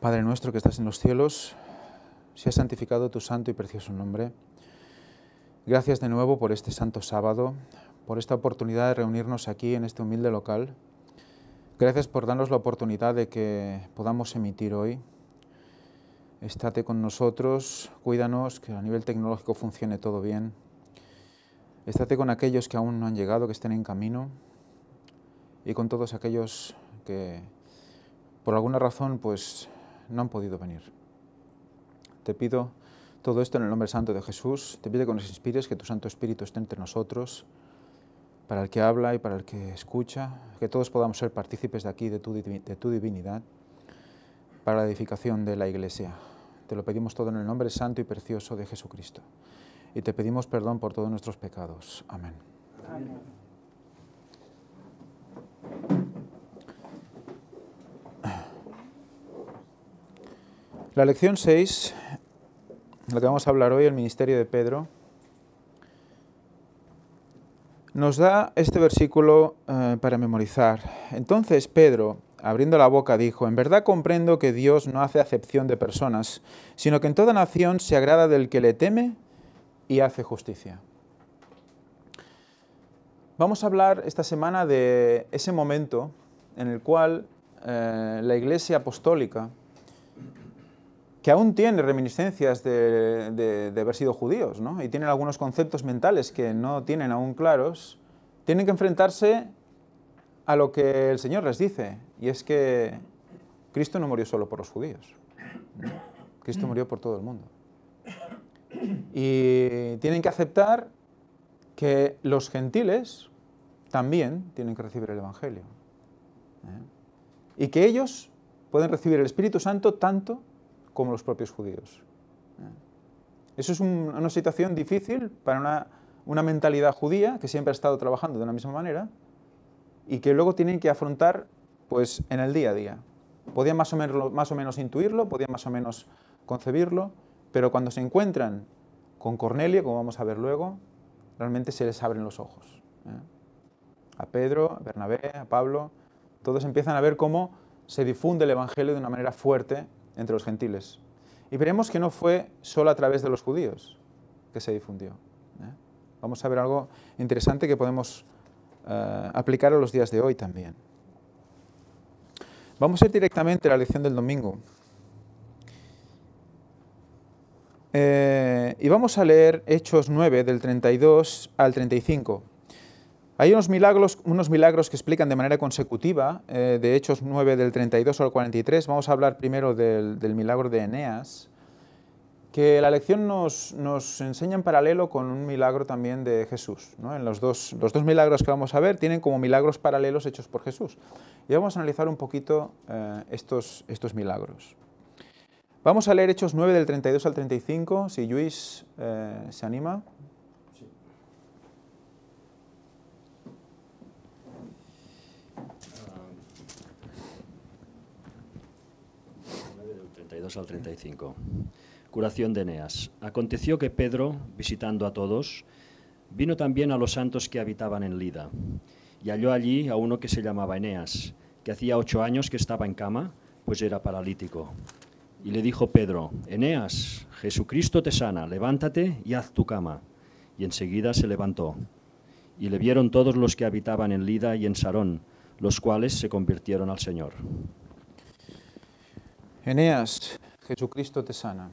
Padre nuestro que estás en los cielos, sea santificado tu santo y precioso nombre. Gracias de nuevo por este santo sábado, por esta oportunidad de reunirnos aquí en este humilde local. Gracias por darnos la oportunidad de que podamos emitir hoy. Estate con nosotros, cuídanos, que a nivel tecnológico funcione todo bien. Estate con aquellos que aún no han llegado, que estén en camino, y con todos aquellos que por alguna razón pues no han podido venir. Te pido todo esto en el nombre santo de Jesús. Te pido que nos inspires, que tu Santo Espíritu esté entre nosotros, para el que habla y para el que escucha, que todos podamos ser partícipes de aquí, de tu divinidad, para la edificación de la Iglesia. Te lo pedimos todo en el nombre santo y precioso de Jesucristo. Y te pedimos perdón por todos nuestros pecados. Amén. Amén. La lección 6, la que vamos a hablar hoy, el ministerio de Pedro, nos da este versículo para memorizar. Entonces Pedro, abriendo la boca, dijo: en verdad comprendo que Dios no hace acepción de personas, sino que en toda nación se agrada del que le teme y hace justicia. Vamos a hablar esta semana de ese momento en el cual la Iglesia apostólica, que aún tiene reminiscencias de haber sido judíos, ¿no? Y tienen algunos conceptos mentales que no tienen aún claros, tienen que enfrentarse a lo que el Señor les dice, y es que Cristo no murió solo por los judíos, ¿no? Cristo murió por todo el mundo. Y tienen que aceptar que los gentiles también tienen que recibir el Evangelio, ¿eh? Y que ellos pueden recibir el Espíritu Santo tanto como los propios judíos. Eso es una situación difícil para una mentalidad judía que siempre ha estado trabajando de una misma manera y que luego tienen que afrontar pues, en el día a día. Podían más o menos intuirlo, podían más o menos concebirlo, pero cuando se encuentran con Cornelio, como vamos a ver luego, realmente se les abren los ojos. A Pedro, a Bernabé, a Pablo, todos empiezan a ver cómo se difunde el Evangelio de una manera fuerte entre los gentiles. Y veremos que no fue solo a través de los judíos que se difundió. Vamos a ver algo interesante que podemos aplicar a los días de hoy también. Vamos a ir directamente a la lección del domingo. Y vamos a leer Hechos 9, del 32 al 35. Hay unos milagros que explican de manera consecutiva, de Hechos 9 del 32 al 43. Vamos a hablar primero del milagro de Eneas, que la lección nos enseña en paralelo con un milagro también de Jesús, ¿no? En los dos milagros que vamos a ver tienen como milagros paralelos hechos por Jesús. Y vamos a analizar un poquito estos milagros. Vamos a leer Hechos 9 del 32 al 35, si Luis se anima. 32 al 35. Curación de Eneas. Aconteció que Pedro, visitando a todos, vino también a los santos que habitaban en Lida, y halló allí a uno que se llamaba Eneas, que hacía 8 años que estaba en cama, pues era paralítico. Y le dijo Pedro: Eneas, Jesucristo te sana, levántate y haz tu cama. Y enseguida se levantó. Y le vieron todos los que habitaban en Lida y en Sarón, los cuales se convirtieron al Señor. Eneas, Jesucristo te sana.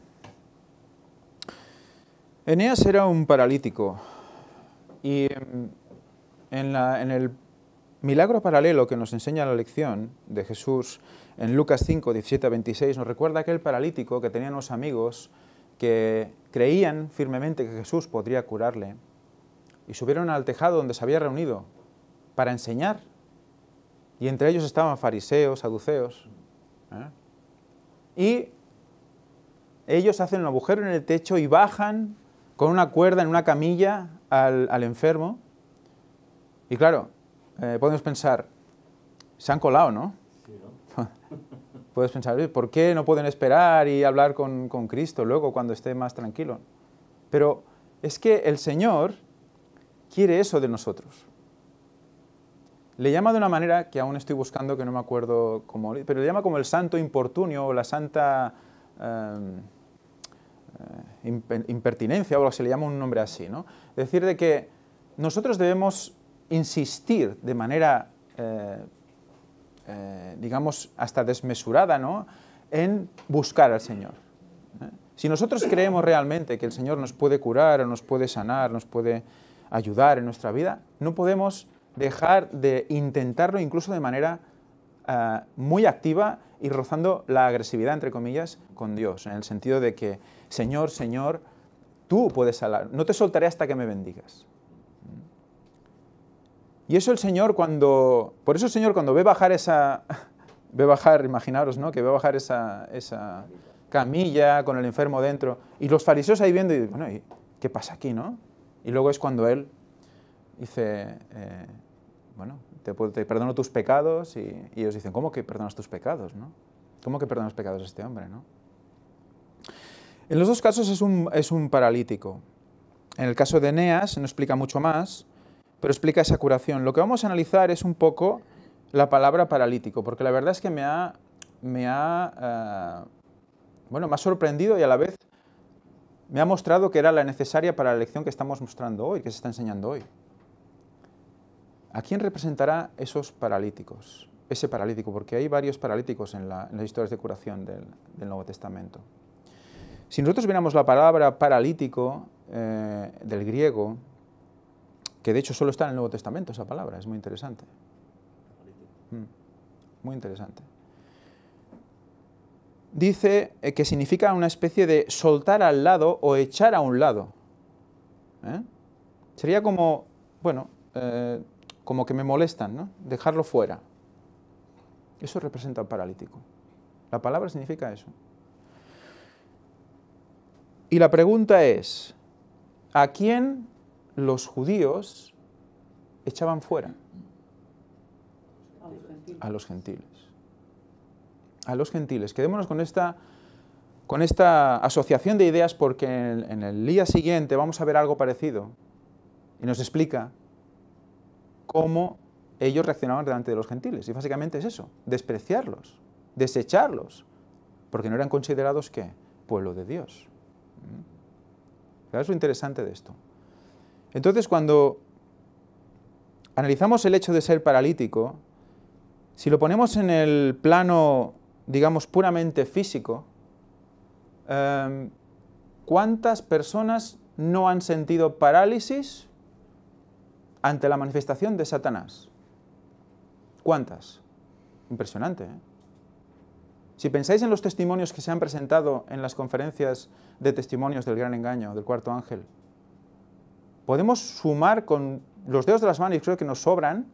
Eneas era un paralítico y en el milagro paralelo que nos enseña la lección de Jesús en Lucas 5, 17 a 26, nos recuerda aquel paralítico que tenía unos amigos que creían firmemente que Jesús podría curarle y subieron al tejado donde se había reunido para enseñar, y entre ellos estaban fariseos, saduceos, y ellos hacen un agujero en el techo y bajan con una cuerda en una camilla al enfermo. Y claro, podemos pensar, se han colado, ¿no? Sí, ¿no? Puedes pensar, ¿por qué no pueden esperar y hablar con Cristo luego cuando esté más tranquilo? Pero es que el Señor quiere eso de nosotros. le llama de una manera que aún estoy buscando, que no me acuerdo cómo, pero le llama como el santo importunio o la santa impertinencia, o se le llama un nombre así, ¿no? Es decir, de que nosotros debemos insistir de manera, digamos, hasta desmesurada, ¿no?, en buscar al Señor. Si nosotros creemos realmente que el Señor nos puede curar, o nos puede sanar, nos puede ayudar en nuestra vida, no podemos dejar de intentarlo incluso de manera muy activa y rozando la agresividad, entre comillas, con Dios, en el sentido de que, Señor, Señor, tú puedes sanar, no te soltaré hasta que me bendigas. Y eso el Señor por eso el Señor cuando ve bajar imaginaros, ¿no?, que ve bajar esa camilla con el enfermo dentro, y los fariseos ahí viendo, y bueno, ¿qué pasa aquí, no? Y luego es cuando Él dice, bueno, te perdono tus pecados, y ellos dicen, ¿cómo que perdonas tus pecados, no? ¿Cómo que perdonas los pecados de este hombre, no? En los dos casos es un paralítico. En el caso de Eneas no explica mucho más, pero explica esa curación. Lo que vamos a analizar es un poco la palabra paralítico, porque la verdad es que me ha sorprendido y a la vez me ha mostrado que era la necesaria para la lección que estamos mostrando hoy, que se está enseñando hoy. ¿A quién representará esos paralíticos? Ese paralítico, porque hay varios paralíticos en las historias de curación del Nuevo Testamento. Si nosotros viéramos la palabra paralítico del griego, que de hecho solo está en el Nuevo Testamento esa palabra, es muy interesante. Muy interesante. Dice que significa una especie de soltar al lado o echar a un lado. Sería como, bueno, como que me molestan, ¿no? Dejarlo fuera. Eso representa al paralítico. La palabra significa eso. Y la pregunta es, ¿a quién los judíos echaban fuera? A los gentiles. A los gentiles. Quedémonos con esta asociación de ideas, porque en el día siguiente vamos a ver algo parecido y nos explica cómo ellos reaccionaban delante de los gentiles. Y básicamente es eso, despreciarlos, desecharlos, porque no eran considerados, ¿qué?, pueblo de Dios. ¿Sabes lo interesante de esto? Entonces, cuando analizamos el hecho de ser paralítico, si lo ponemos en el plano, digamos, puramente físico, ¿cuántas personas no han sentido parálisis ante la manifestación de Satanás? ¿Cuántas? Impresionante, ¿eh? Si pensáis en los testimonios que se han presentado en las conferencias de testimonios del gran engaño, del cuarto ángel, podemos sumar con los dedos de las manos, y creo que nos sobran,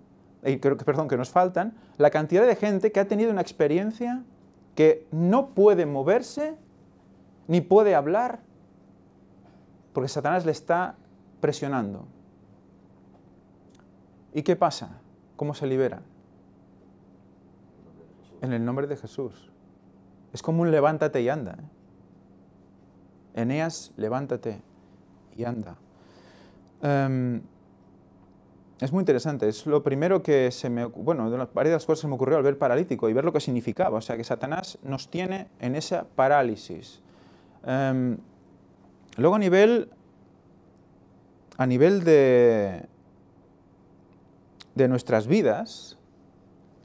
que nos faltan, la cantidad de gente que ha tenido una experiencia que no puede moverse ni puede hablar porque Satanás le está presionando. ¿Y qué pasa? ¿Cómo se libera? En el nombre de Jesús. Es como un levántate y anda. Eneas, levántate y anda. Es muy interesante, es lo primero que varias de las cosas que se me ocurrió al ver paralítico y ver lo que significaba, o sea, que Satanás nos tiene en esa parálisis. Luego a nivel de nuestras vidas,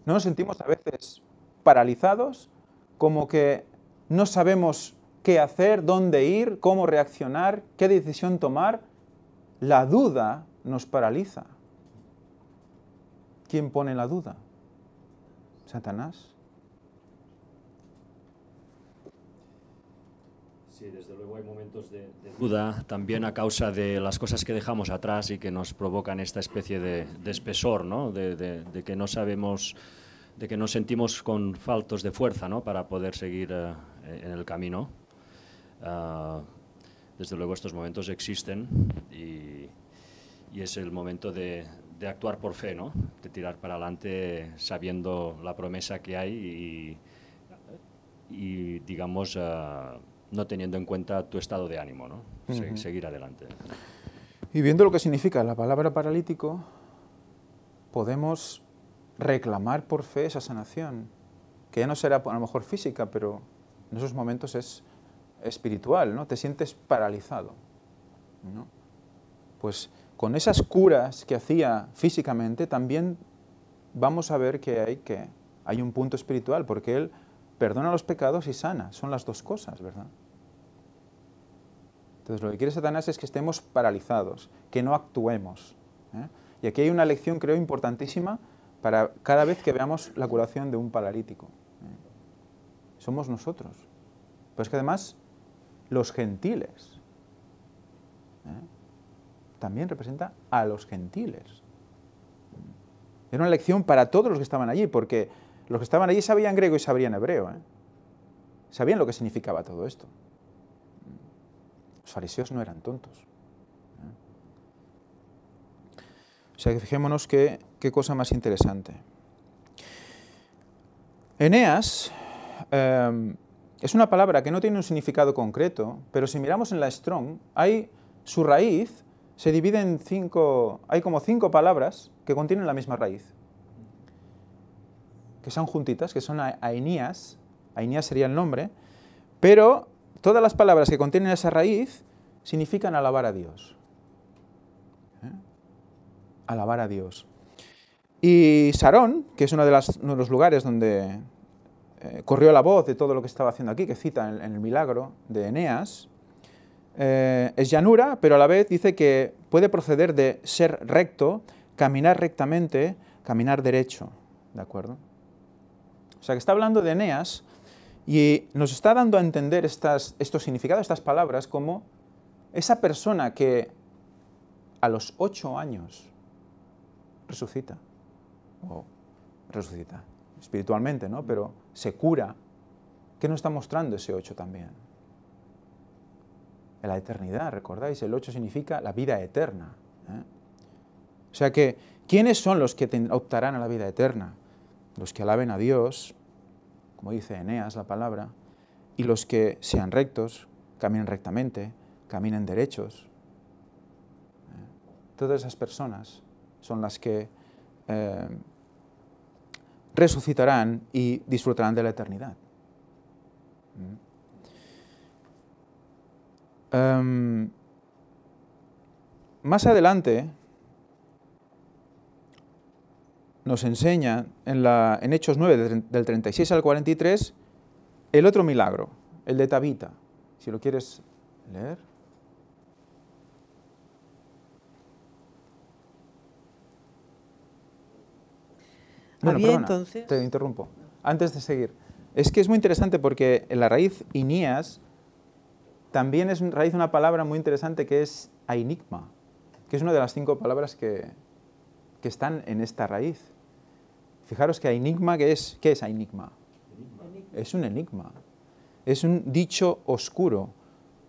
¿no nos sentimos a veces paralizados? Como que no sabemos qué hacer, dónde ir, cómo reaccionar, qué decisión tomar. La duda nos paraliza. ¿Quién pone la duda? ¿Satanás? Sí, desde luego hay momentos de duda, también a causa de las cosas que dejamos atrás y que nos provocan esta especie de espesor, ¿no? De que no sabemos, de que nos sentimos con faltos de fuerza, ¿no?, para poder seguir en el camino. Desde luego estos momentos existen y es el momento de actuar por fe, ¿no?, de tirar para adelante sabiendo la promesa que hay y digamos, no teniendo en cuenta tu estado de ánimo, ¿no? Seguir adelante. Y viendo lo que significa la palabra paralítico, podemos reclamar por fe esa sanación, que ya no será a lo mejor física, pero en esos momentos es espiritual, ¿no? Te sientes paralizado, ¿no? Pues con esas curas que hacía físicamente, también vamos a ver que hay un punto espiritual, porque Él perdona los pecados y sana, son las dos cosas, ¿verdad? Entonces lo que quiere Satanás es que estemos paralizados, que no actuemos, ¿eh? Y aquí hay una lección, creo, importantísima para cada vez que veamos la curación de un paralítico, ¿eh? Somos nosotros. Pero es que además los gentiles, ¿eh? También representa a los gentiles. Era una lección para todos los que estaban allí, porque los que estaban allí sabían griego y sabían hebreo, ¿eh? Sabían lo que significaba todo esto. Los fariseos no eran tontos, ¿eh? O sea que fijémonos qué cosa más interesante. Eneas es una palabra que no tiene un significado concreto, pero si miramos en la Strong, su raíz se divide en hay como 5 palabras que contienen la misma raíz, que son juntitas, que son Aeneas sería el nombre, pero todas las palabras que contienen esa raíz significan alabar a Dios. ¿Eh? Alabar a Dios. Y Sarón, que es uno de los lugares donde corrió la voz de todo lo que estaba haciendo aquí, que cita en el milagro de Eneas, es llanura, pero a la vez dice que puede proceder de ser recto, caminar rectamente, caminar derecho, ¿de acuerdo? O sea que está hablando de Eneas y nos está dando a entender estos significados, estas palabras, como esa persona que a los 8 años resucita espiritualmente, ¿no? Pero se cura. ¿Qué nos está mostrando ese 8 también? En la eternidad, ¿recordáis? El 8 significa la vida eterna, ¿eh? O sea que, ¿quiénes son los que optarán a la vida eterna? Los que alaben a Dios, como dice Eneas la palabra, y los que sean rectos, caminen rectamente, caminen derechos. Todas esas personas son las que resucitarán y disfrutarán de la eternidad. Más adelante nos enseña en Hechos 9, del 36 al 43, el otro milagro, el de Tabita. Si lo quieres leer. Bueno, Había perdona, entonces... te interrumpo. Antes de seguir, es que es muy interesante porque en la raíz Inías también es raíz de una palabra muy interesante que es ainigma, que es una de las 5 palabras que están en esta raíz. Fijaros que enigma, ¿qué es enigma? Es un enigma. Es un dicho oscuro,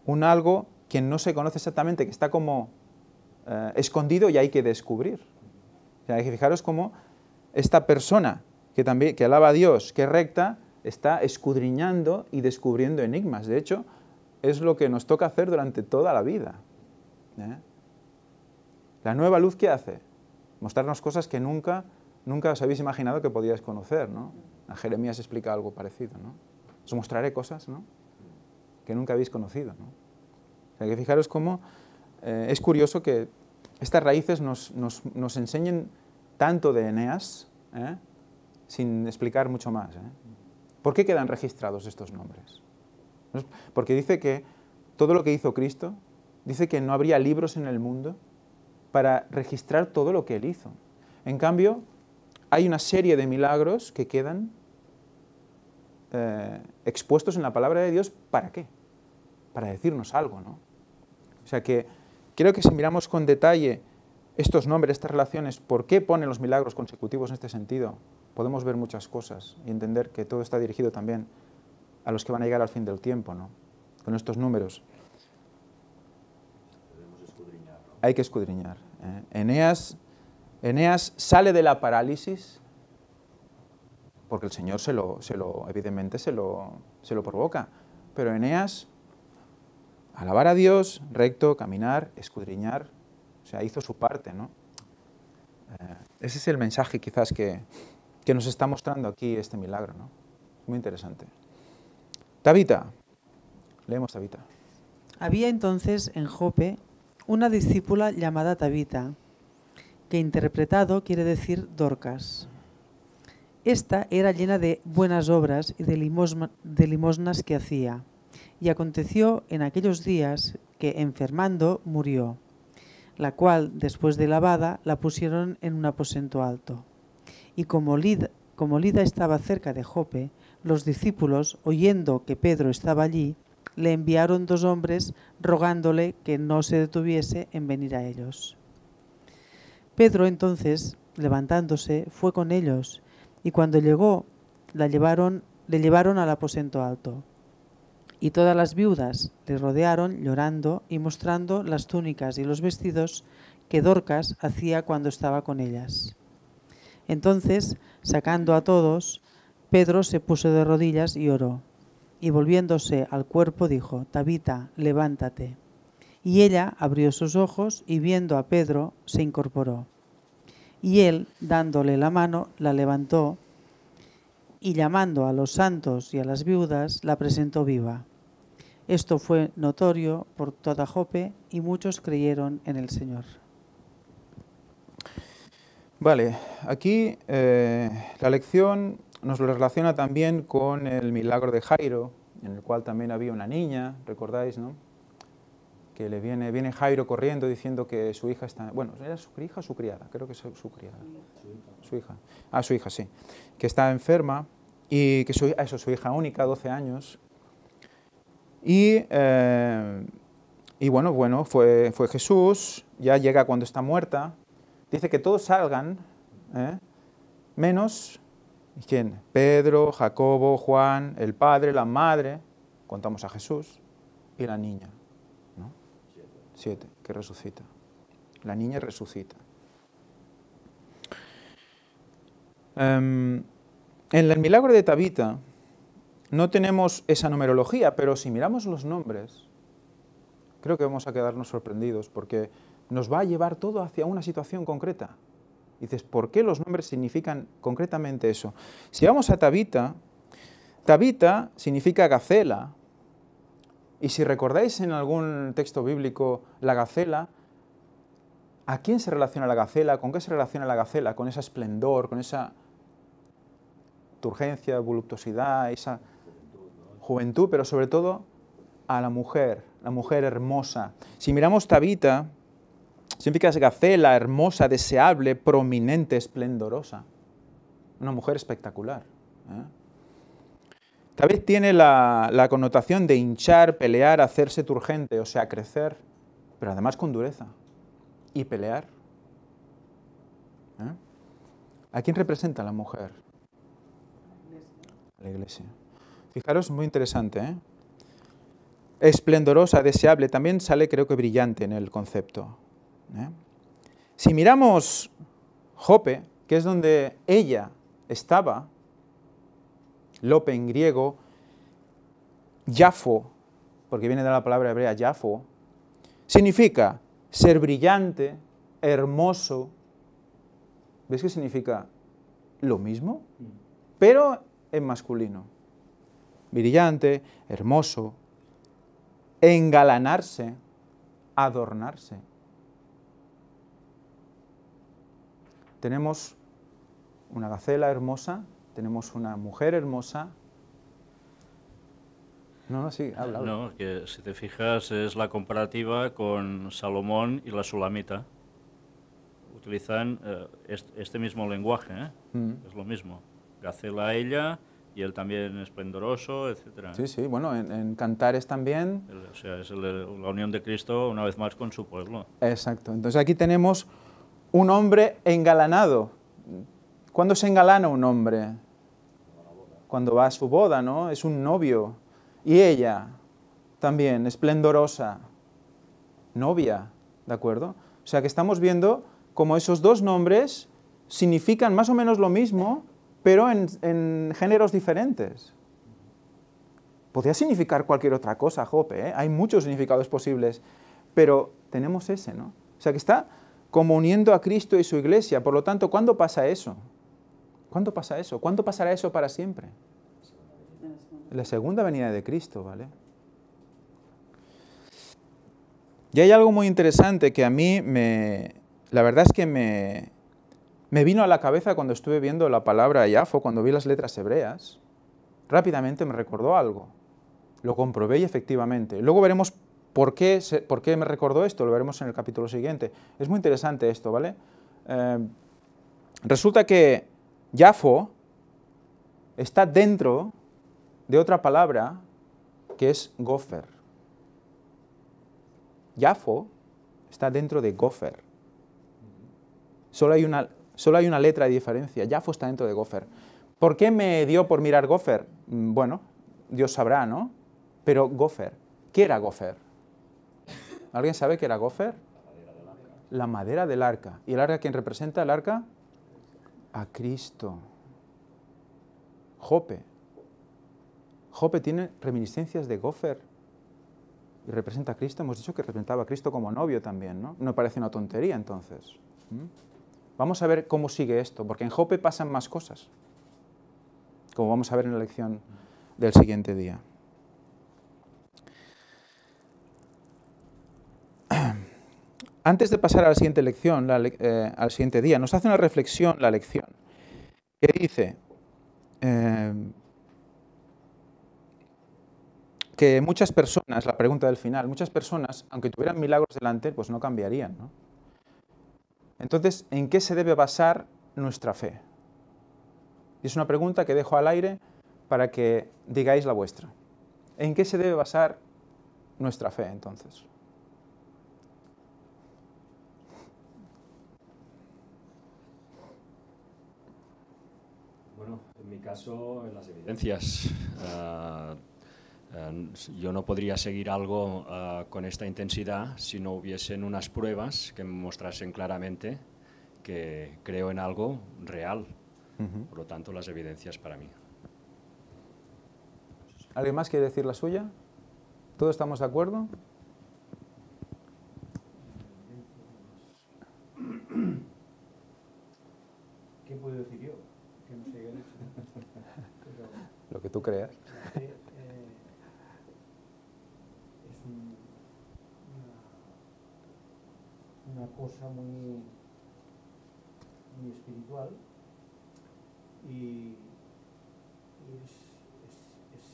un algo que no se conoce exactamente, que está como escondido y hay que descubrir. O sea, hay que fijaros cómo esta persona que alaba a Dios, que es recta, está escudriñando y descubriendo enigmas. De hecho, es lo que nos toca hacer durante toda la vida, ¿eh? La nueva luz, ¿qué hace? Mostrarnos cosas que nunca os habéis imaginado que podíais conocer, ¿no? A Jeremías explica algo parecido, ¿no? Os mostraré cosas, ¿no?, que nunca habéis conocido, ¿no? O sea, que fijaros cómo es curioso que estas raíces nos enseñen tanto de Eneas, ¿eh?, sin explicar mucho más, ¿eh? ¿Por qué quedan registrados estos nombres? Porque dice que todo lo que hizo Cristo, dice que no habría libros en el mundo para registrar todo lo que Él hizo. En cambio, hay una serie de milagros que quedan expuestos en la palabra de Dios. ¿Para qué? Para decirnos algo, ¿no? O sea que creo que si miramos con detalle estos nombres, estas relaciones, por qué ponen los milagros consecutivos en este sentido, podemos ver muchas cosas y entender que todo está dirigido también a los que van a llegar al fin del tiempo, ¿no?, con estos números. Hay que escudriñar, ¿eh? Eneas sale de la parálisis porque el Señor evidentemente se lo provoca. Pero Eneas, alabar a Dios, recto, caminar, escudriñar, o sea, hizo su parte, ¿no? Ese es el mensaje quizás que que nos está mostrando aquí este milagro, ¿no? Muy interesante. Tabita, leemos Tabita. Había entonces en Jope una discípula llamada Tabita, que interpretado quiere decir Dorcas. Esta era llena de buenas obras y de limosnas que hacía. Y aconteció en aquellos días que, enfermando, murió, la cual, después de lavada, la pusieron en un aposento alto. Y como Lida estaba cerca de Jope, los discípulos, oyendo que Pedro estaba allí, le enviaron 2 hombres rogándole que no se detuviese en venir a ellos. Pedro entonces, levantándose, fue con ellos, y cuando llegó, le llevaron al aposento alto. Y todas las viudas le rodearon llorando y mostrando las túnicas y los vestidos que Dorcas hacía cuando estaba con ellas. Entonces, sacando a todos, Pedro se puso de rodillas y oró. Y volviéndose al cuerpo dijo: Tabita, levántate. Y ella abrió sus ojos y viendo a Pedro se incorporó. Y él, dándole la mano, la levantó y llamando a los santos y a las viudas, la presentó viva. Esto fue notorio por toda Jope y muchos creyeron en el Señor. Vale, aquí la lección nos lo relaciona también con el milagro de Jairo, en el cual también había una niña, ¿recordáis, no? Que viene Jairo corriendo diciendo que su hija está... Bueno, ¿era su hija o su criada? Creo que es su criada. Su hija. Ah, su hija, sí. Que está enferma y que su hija única, 12 años. Y bueno, fue Jesús, ya llega cuando está muerta. Dice que todos salgan, menos... ¿Quién? Pedro, Jacobo, Juan, el padre, la madre, contamos a Jesús, y la niña, ¿no? 7, que resucita. La niña resucita. En el milagro de Tabita no tenemos esa numerología, pero si miramos los nombres, creo que vamos a quedarnos sorprendidos, porque nos va a llevar todo hacia una situación concreta. Dices, ¿por qué los nombres significan concretamente eso? Si vamos a Tabita, Tabita significa gacela, y si recordáis en algún texto bíblico la gacela, ¿a quién se relaciona la gacela? ¿Con qué se relaciona la gacela? Con ese esplendor, con esa turgencia, voluptuosidad, esa juventud, pero sobre todo a la mujer hermosa. Si miramos Tabita, significa gacela, hermosa, deseable, prominente, esplendorosa. Una mujer espectacular. Tal vez tiene la connotación de hinchar, pelear, hacerse turgente, o sea, crecer, pero además con dureza. Y pelear. ¿A quién representa la mujer? A la Iglesia. Fijaros, muy interesante, Esplendorosa, deseable, también sale, creo que brillante en el concepto. Si miramos Jope, que es donde ella estaba, Lope en griego, Jafo, porque viene de la palabra hebrea Jafo, significa ser brillante, hermoso. ¿Ves qué significa lo mismo? Pero en masculino. Brillante, hermoso, engalanarse, adornarse. Tenemos una gacela hermosa, tenemos una mujer hermosa. No, sí, habla. No, que si te fijas es la comparativa con Salomón y la Sulamita. Utilizan este mismo lenguaje, es lo mismo. Gacela ella y él también esplendoroso, etc. Sí, sí, bueno, en Cantares también. O sea, es la unión de Cristo una vez más con su pueblo. Exacto, entonces aquí tenemos un hombre engalanado. ¿Cuándo se engalana un hombre? Cuando va a su boda, ¿no? Es un novio. Y ella también, esplendorosa, novia, ¿de acuerdo? O sea que estamos viendo como esos dos nombres significan más o menos lo mismo, pero en géneros diferentes. Podría significar cualquier otra cosa, Jope, Hay muchos significados posibles, pero tenemos ese, ¿no? O sea que está como uniendo a Cristo y su Iglesia. Por lo tanto, ¿cuándo pasa eso? ¿Cuándo pasa eso? ¿Cuándo pasará eso para siempre? La segunda venida de Cristo, ¿vale? Y hay algo muy interesante que a mí la verdad es que me vino a la cabeza cuando estuve viendo la palabra Iafo, cuando vi las letras hebreas. Rápidamente me recordó algo. Lo comprobé y efectivamente. Luego veremos por qué me recordó esto, lo veremos en el capítulo siguiente. Es muy interesante esto, ¿vale? Resulta que Iafo está dentro de otra palabra que es Gofer. Iafo está dentro de Gofer. Solo hay una letra de diferencia. Iafo está dentro de Gofer. ¿Por qué me dio por mirar Gofer? Bueno, Dios sabrá, ¿no? Pero Gofer, ¿qué era Gofer? ¿Alguien sabe qué era Gofer? La madera del arca. ¿Y el arca quién representa el arca? A Cristo. Jope. Jope tiene reminiscencias de Gofer. Y representa a Cristo. Hemos dicho que representaba a Cristo como novio también, ¿no? No parece una tontería entonces. Vamos a ver cómo sigue esto, porque en Jope pasan más cosas, como vamos a ver en la lección del siguiente día. Antes de pasar a la siguiente lección, al siguiente día, nos hace una reflexión la lección, que dice que muchas personas, la pregunta del final, muchas personas, aunque tuvieran milagros delante, pues no cambiarían, ¿no? Entonces, ¿en qué se debe basar nuestra fe? Y es una pregunta que dejo al aire para que digáis la vuestra. ¿En qué se debe basar nuestra fe, entonces? Bueno, en mi caso, en las evidencias. Yo no podría seguir algo con esta intensidad si no hubiesen unas pruebas que me mostrasen claramente que creo en algo real. Por lo tanto, las evidencias para mí. ¿Alguien más quiere decir la suya? ¿Todos estamos de acuerdo? ¿Qué puedo decir yo? Que no sé eso. Lo que tú creas. Es una cosa muy espiritual y es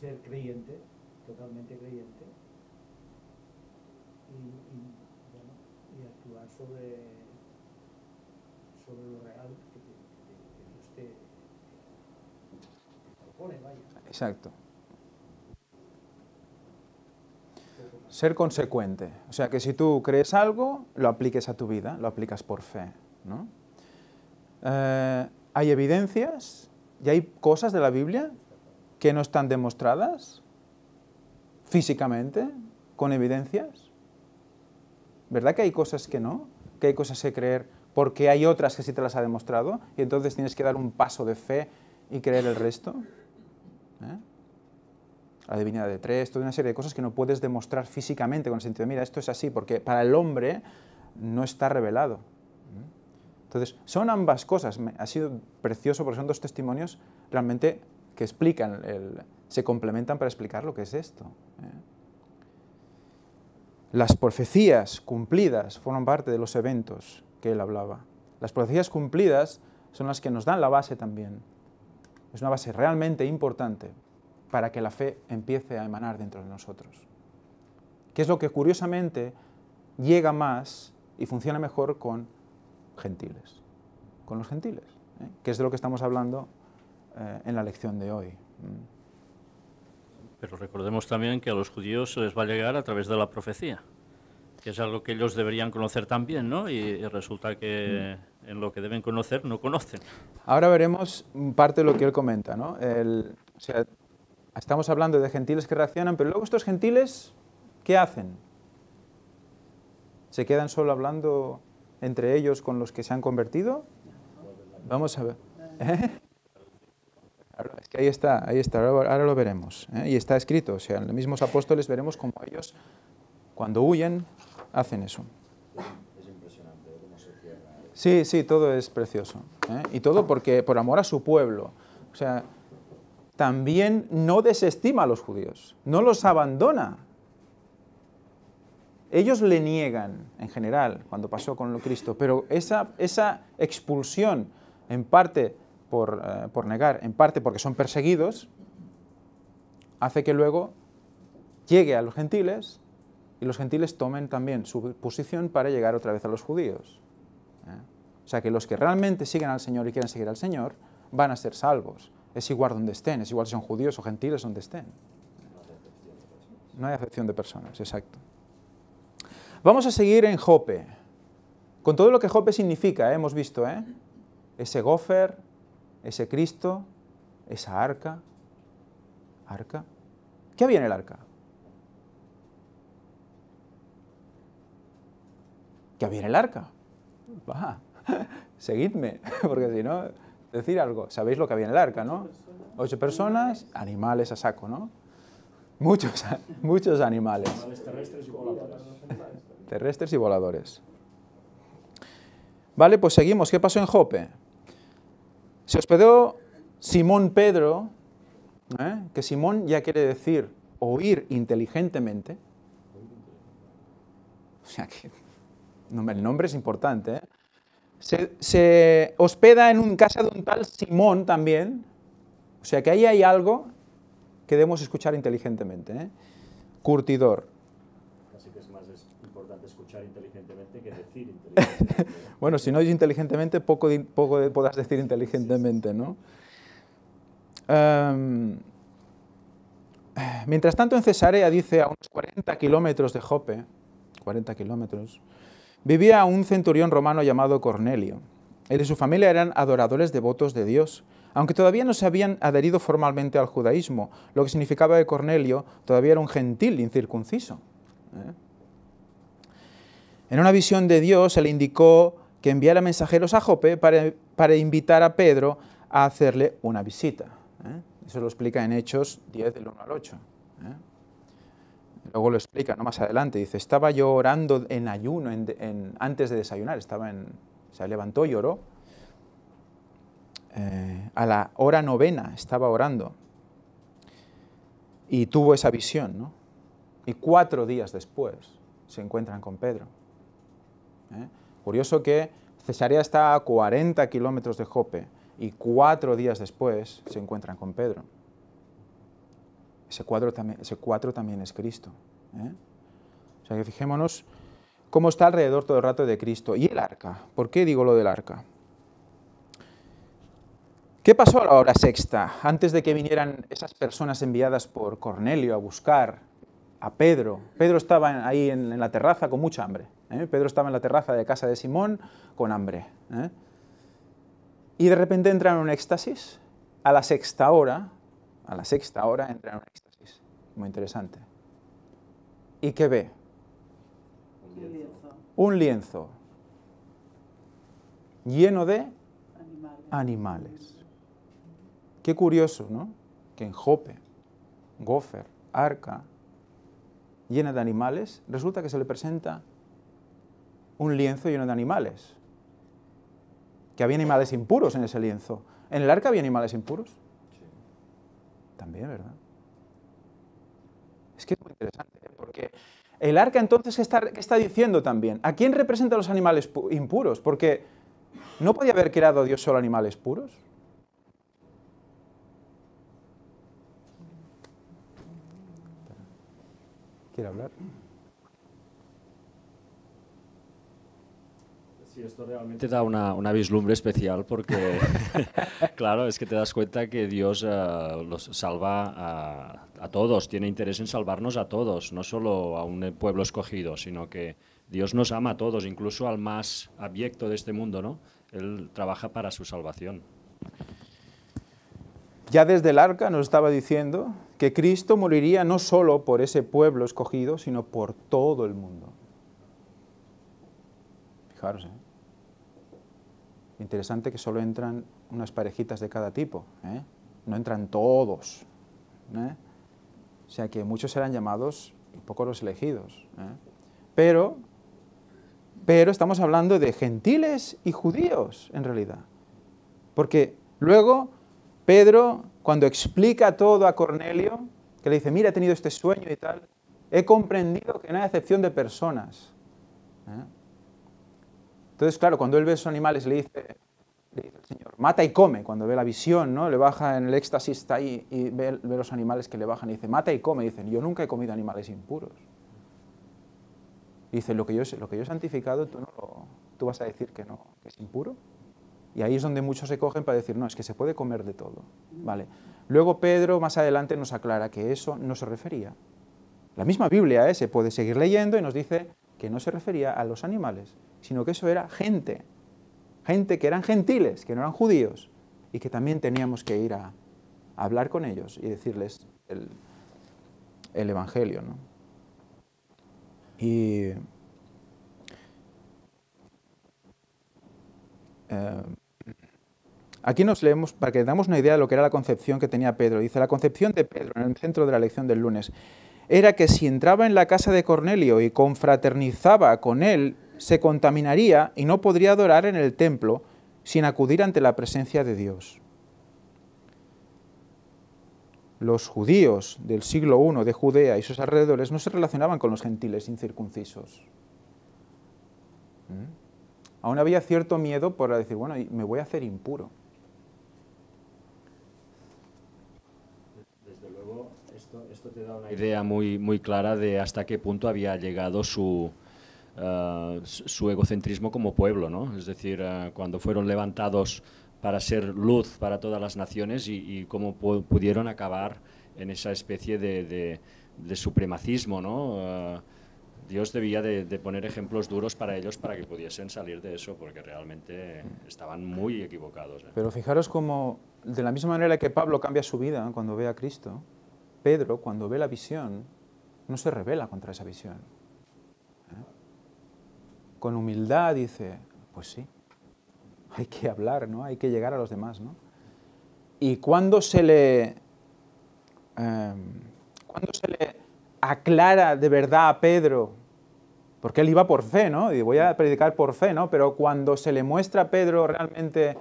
ser creyente, totalmente creyente, y actuar sobre lo real que Dios te propone, vaya. Exacto. Ser consecuente. O sea, que si tú crees algo, lo apliques a tu vida, lo aplicas por fe, ¿no? Hay evidencias y hay cosas de la Biblia que no están demostradas físicamente, con evidencias. ¿Verdad que hay cosas que no? Que hay cosas que creer porque hay otras que sí te las ha demostrado y entonces tienes que dar un paso de fe y creer el resto. La divinidad de tres, toda una serie de cosas que no puedes demostrar físicamente con el sentido de, mira, esto es así, porque para el hombre no está revelado. Entonces, son ambas cosas. Ha sido precioso porque son dos testimonios realmente que explican, se complementan para explicar lo que es esto. Las profecías cumplidas forman parte de los eventos que él hablaba. Las profecías cumplidas son las que nos dan la base también. Es una base realmente importante para que la fe empiece a emanar dentro de nosotros. Que es lo que curiosamente llega más y funciona mejor con gentiles, con los gentiles, que es de lo que estamos hablando en la lección de hoy. Pero recordemos también que a los judíos se les va a llegar a través de la profecía, que es algo que ellos deberían conocer también, ¿no? Y resulta que en lo que deben conocer no conocen. Ahora veremos parte de lo que él comenta, ¿no? O sea, estamos hablando de gentiles que reaccionan, pero luego estos gentiles, ¿qué hacen? ¿Se quedan solo hablando entre ellos con los que se han convertido? Vamos a ver. Es que ahí está, ahora lo veremos. Y está escrito, o sea, en los mismos apóstoles veremos cómo ellos, cuando huyen, hacen eso. Es impresionante cómo se cierra Sí, sí, todo es precioso, ¿eh? Y todo porque por amor a su pueblo. O sea, también no desestima a los judíos, no los abandona. Ellos le niegan, en general, cuando pasó con Cristo, pero esa expulsión, en parte por negar, en parte porque son perseguidos, hace que luego llegue a los gentiles y los gentiles tomen también su posición para llegar otra vez a los judíos. O sea que los que realmente siguen al Señor y quieren seguir al Señor van a ser salvos. Es igual donde estén, es igual si son judíos o gentiles donde estén. No hay acepción de personas, exacto. Vamos a seguir en Jope, con todo lo que Jope significa, hemos visto, ese gofer, ese Cristo, esa arca. ¿Arca? ¿Qué había en el arca? ¿Qué había en el arca? Va, seguidme, porque si no, decir algo. Sabéis lo que había en el arca, ¿no? 8 personas, animales a saco, ¿no? Muchos animales. Animales terrestres y voladores. Terrestres y voladores. Vale, pues seguimos. ¿Qué pasó en Jope? Se hospedó Simón Pedro, que Simón ya quiere decir oír inteligentemente. O sea que el nombre es importante. Se hospeda en casa de un tal Simón también. O sea que ahí hay algo que debemos escuchar inteligentemente. Curtidor. Así que es más importante escuchar inteligentemente que decir inteligentemente. Bueno, si no oyes inteligentemente, poco podrás decir inteligentemente, ¿no? Mientras tanto, en Cesarea, dice, a unos 40 kilómetros de Jope, 40 kilómetros, vivía un centurión romano llamado Cornelio. Él y su familia eran adoradores devotos de Dios, aunque todavía no se habían adherido formalmente al judaísmo, lo que significaba que Cornelio todavía era un gentil incircunciso. En una visión de Dios, se le indicó que enviara mensajeros a Jope para invitar a Pedro a hacerle una visita. Eso lo explica en Hechos 10, del 1 al 8. Luego lo explica, ¿no? Más adelante. Dice, estaba yo orando en ayuno antes de desayunar. Se levantó y oró. A la hora 9 estaba orando. Y tuvo esa visión, ¿no? Y 4 días después se encuentran con Pedro. Curioso que Cesarea está a 40 kilómetros de Jope y 4 días después se encuentran con Pedro. Ese 4 también es Cristo. O sea que fijémonos cómo está alrededor todo el rato de Cristo. ¿Y el arca? ¿Por qué digo lo del arca? ¿Qué pasó a la hora sexta, antes de que vinieran esas personas enviadas por Cornelio a buscar a Pedro? Pedro estaba ahí en la terraza con mucha hambre. Pedro estaba en la terraza de casa de Simón con hambre. Y de repente entra en un éxtasis. A la sexta hora entra en un éxtasis. Muy interesante. ¿Y qué ve? Un lienzo lleno de animales. Qué curioso, ¿no? Que en Jope, gofer, arca, llena de animales, resulta que se le presenta un lienzo lleno de animales. Que había animales impuros en ese lienzo. ¿En el arca había animales impuros? Sí. También, ¿verdad? Es que es muy interesante, porque el arca entonces, ¿qué está diciendo también? ¿A quién representa los animales impuros? Porque ¿no podía haber creado Dios solo animales puros? ¿Quiere hablar? Sí, esto realmente da una vislumbre especial porque, claro, es que te das cuenta que Dios los salva a todos, tiene interés en salvarnos a todos, no solo a un pueblo escogido, sino que Dios nos ama a todos, incluso al más abyecto de este mundo, ¿no? Él trabaja para su salvación. Ya desde el arca nos estaba diciendo que Cristo moriría no solo por ese pueblo escogido, sino por todo el mundo. Fijaros, Interesante que solo entran unas parejitas de cada tipo, no entran todos. O sea que muchos serán llamados y pocos los elegidos. Pero pero estamos hablando de gentiles y judíos, en realidad. Porque luego Pedro, cuando explica todo a Cornelio, que le dice, mira, he tenido este sueño y tal, he comprendido que no hay acepción de personas. Entonces, claro, cuando él ve esos animales, le dice el Señor, mata y come, cuando ve la visión, ¿no? Le baja en el éxtasis, está ahí y ve los animales que le bajan y dice, mata y come. Y dicen, yo nunca he comido animales impuros. Y dice, lo que yo he santificado, tú vas a decir que no, que es impuro. Y ahí es donde muchos se cogen para decir, no, es que se puede comer de todo. Vale. Luego Pedro más adelante nos aclara que eso no se refería. La misma Biblia se puede seguir leyendo y nos dice que no se refería a los animales, sino que eso era gente que eran gentiles, que no eran judíos, y que también teníamos que ir a hablar con ellos y decirles el Evangelio, ¿no? Y aquí nos leemos, para que damos una idea de lo que era la concepción que tenía Pedro. Dice, la concepción de Pedro, en el centro de la lección del lunes, era que si entraba en la casa de Cornelio y confraternizaba con él, se contaminaría y no podría adorar en el templo sin acudir ante la presencia de Dios. Los judíos del siglo I de Judea y sus alrededores no se relacionaban con los gentiles incircuncisos. Aún había cierto miedo por decir, bueno, me voy a hacer impuro. Desde luego, esto te da una idea muy clara de hasta qué punto había llegado su egocentrismo como pueblo, ¿no? Es decir, cuando fueron levantados para ser luz para todas las naciones y cómo pudieron acabar en esa especie de supremacismo, ¿no? Dios debía de poner ejemplos duros para ellos para que pudiesen salir de eso, porque realmente estaban muy equivocados. Pero fijaros cómo, de la misma manera que Pablo cambia su vida cuando ve a Cristo, Pedro, cuando ve la visión, no se rebela contra esa visión. Con humildad dice, pues sí, hay que hablar, ¿no? Hay que llegar a los demás, ¿no? Y cuando se le aclara de verdad a Pedro, porque él iba por fe, ¿no? Y voy a predicar por fe, ¿no? Pero cuando se le muestra a Pedro realmente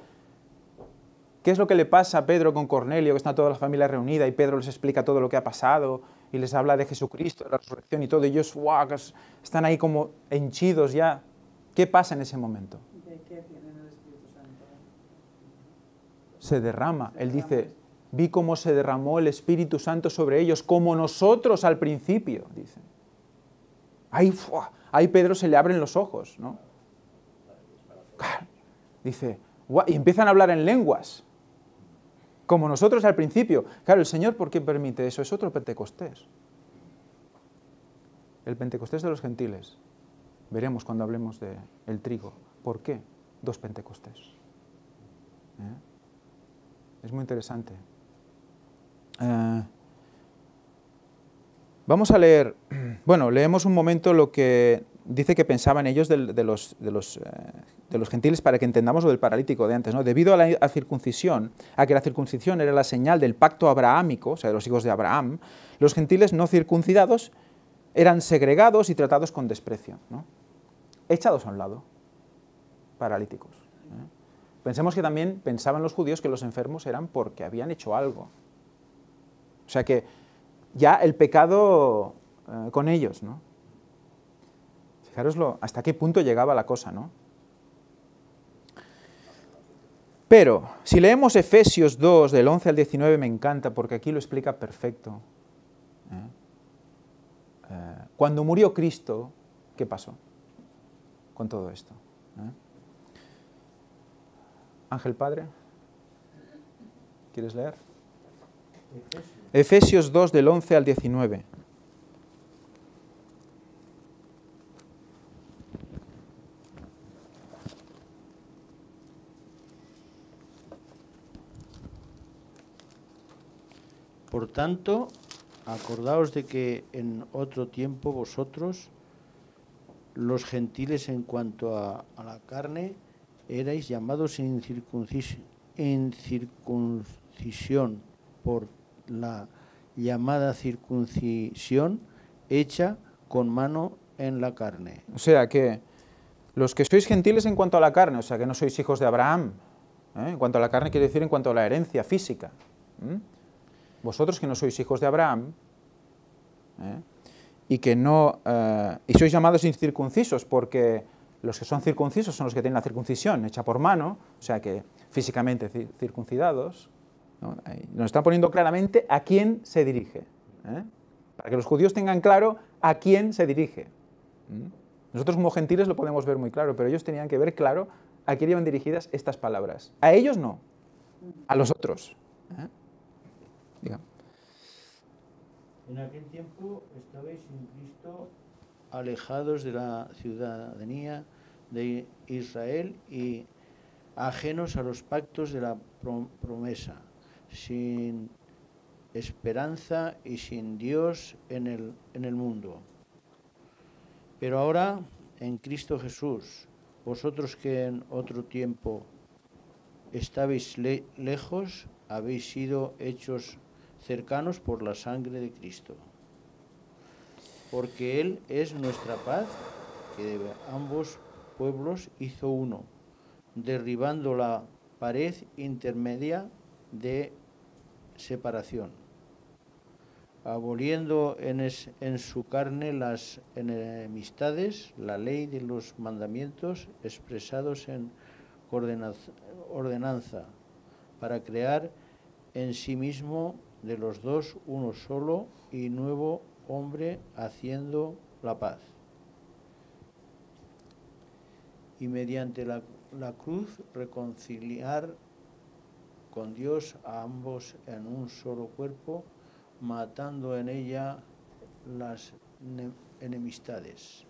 qué es lo que le pasa a Pedro con Cornelio, que está toda la familia reunida y Pedro les explica todo lo que ha pasado y les habla de Jesucristo, de la resurrección y todo, y ellos están ahí como henchidos ya. ¿Qué pasa en ese momento? ¿Qué tienen el Espíritu Santo? Se derrama. Él dice, vi cómo se derramó el Espíritu Santo sobre ellos, como nosotros al principio, dice. Ahí Pedro se le abren los ojos, ¿no? Dice, y empiezan a hablar en lenguas, como nosotros al principio. Claro, el Señor, ¿por qué permite eso? Es otro Pentecostés. El Pentecostés de los gentiles. Veremos cuando hablemos del trigo. ¿Por qué? 2 Pentecostés. Es muy interesante. Vamos a leer, bueno, leemos un momento lo que dice que pensaban ellos de los gentiles para que entendamos lo del paralítico de antes, ¿no? Debido a la circuncisión, a que la circuncisión era la señal del pacto abrahámico, o sea, de los hijos de Abraham, los gentiles no circuncidados eran segregados y tratados con desprecio, ¿no? Echados a un lado, paralíticos. Pensemos que también pensaban los judíos que los enfermos eran porque habían hecho algo. O sea que ya el pecado con ellos, ¿no? Fijaroslo, hasta qué punto llegaba la cosa, ¿no? Pero, si leemos Efesios 2, del 11 al 19, me encanta, porque aquí lo explica perfecto. Cuando murió Cristo, ¿qué pasó con todo esto? Ángel Padre, ¿quieres leer? Efesios 2, del 11 al 19. Por tanto, acordaos de que en otro tiempo vosotros, los gentiles en cuanto a la carne, erais llamados en circuncisión por la llamada circuncisión hecha con mano en la carne. O sea que Los que sois gentiles en cuanto a la carne, o sea, que no sois hijos de Abraham. En cuanto a la carne quiere decir en cuanto a la herencia física. Vosotros que no sois hijos de Abraham, y que no y sois llamados incircuncisos, porque los que son circuncisos son los que tienen la circuncisión hecha por mano, o sea que físicamente circuncidados, ¿no? Nos está poniendo claramente a quién se dirige, para que los judíos tengan claro a quién se dirige. Nosotros como gentiles lo podemos ver muy claro, pero ellos tenían que ver claro a quién iban dirigidas estas palabras. A ellos no, a los otros. Diga. En aquel tiempo estabais sin Cristo, alejados de la ciudadanía de Israel y ajenos a los pactos de la promesa, sin esperanza y sin Dios en el mundo. Pero ahora, en Cristo Jesús, vosotros que en otro tiempo estabais lejos, habéis sido hechos cercanos por la sangre de Cristo. Porque Él es nuestra paz, que de ambos pueblos hizo uno, derribando la pared intermedia de separación, aboliendo en su carne las enemistades, la ley de los mandamientos expresados en ordenanza, para crear en sí mismo de los dos uno solo y nuevo hombre, haciendo la paz. Y mediante la cruz reconciliar con Dios a ambos en un solo cuerpo, matando en ella las enemistades.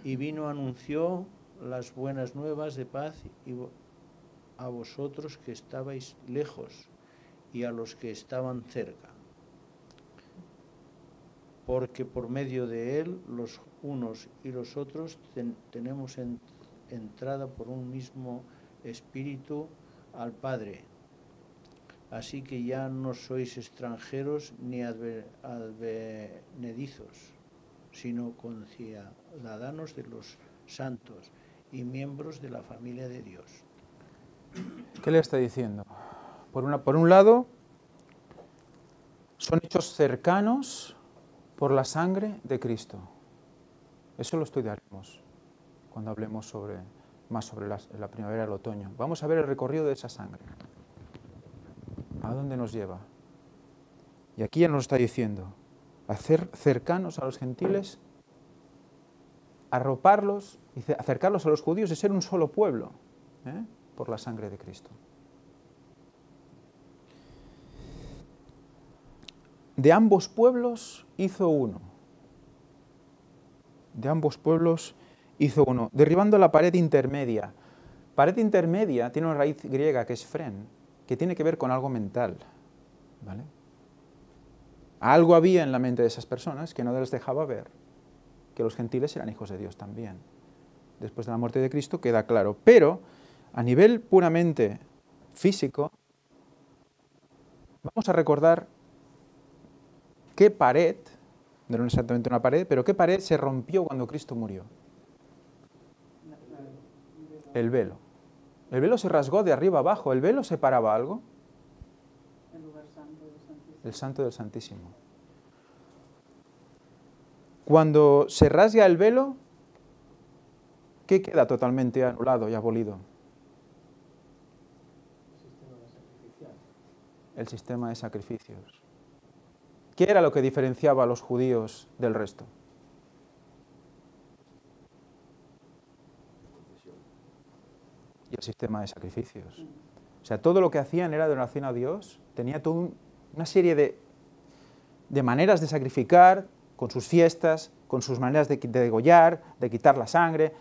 Y anunció las buenas nuevas de paz a vosotros que estabais lejos y a los que estaban cerca. Porque por medio de él, los unos y los otros tenemos entrada por un mismo espíritu al Padre. Así que ya no sois extranjeros ni advenedizos, sino conciudadanos de los santos y miembros de la familia de Dios. ¿Qué le está diciendo? Por un lado, son hechos cercanos por la sangre de Cristo. Eso lo estudiaremos cuando hablemos más sobre la primavera y el otoño. Vamos a ver el recorrido de esa sangre. ¿A dónde nos lleva? Y aquí ya nos está diciendo, hacer cercanos a los gentiles, arroparlos y acercarlos a los judíos y ser un solo pueblo, por la sangre de Cristo. De ambos pueblos hizo uno. De ambos pueblos hizo uno, derribando la pared intermedia. Pared intermedia tiene una raíz griega que es fren, que tiene que ver con algo mental, ¿vale? Algo había en la mente de esas personas que no les dejaba ver que los gentiles eran hijos de Dios también. Después de la muerte de Cristo queda claro. Pero, a nivel puramente físico, vamos a recordar qué pared, no era exactamente una pared, pero qué pared se rompió cuando Cristo murió. El velo. El velo se rasgó de arriba abajo. ¿El velo separaba algo? El lugar santo del Santísimo. El santo del Santísimo. Cuando se rasga el velo, ¿qué queda totalmente anulado y abolido? El sistema de sacrificios. ¿Qué era lo que diferenciaba a los judíos del resto? Y el sistema de sacrificios. O sea, todo lo que hacían era de oración a Dios, tenía toda una serie de maneras de sacrificar, con sus fiestas, con sus maneras de degollar, de quitar la sangre,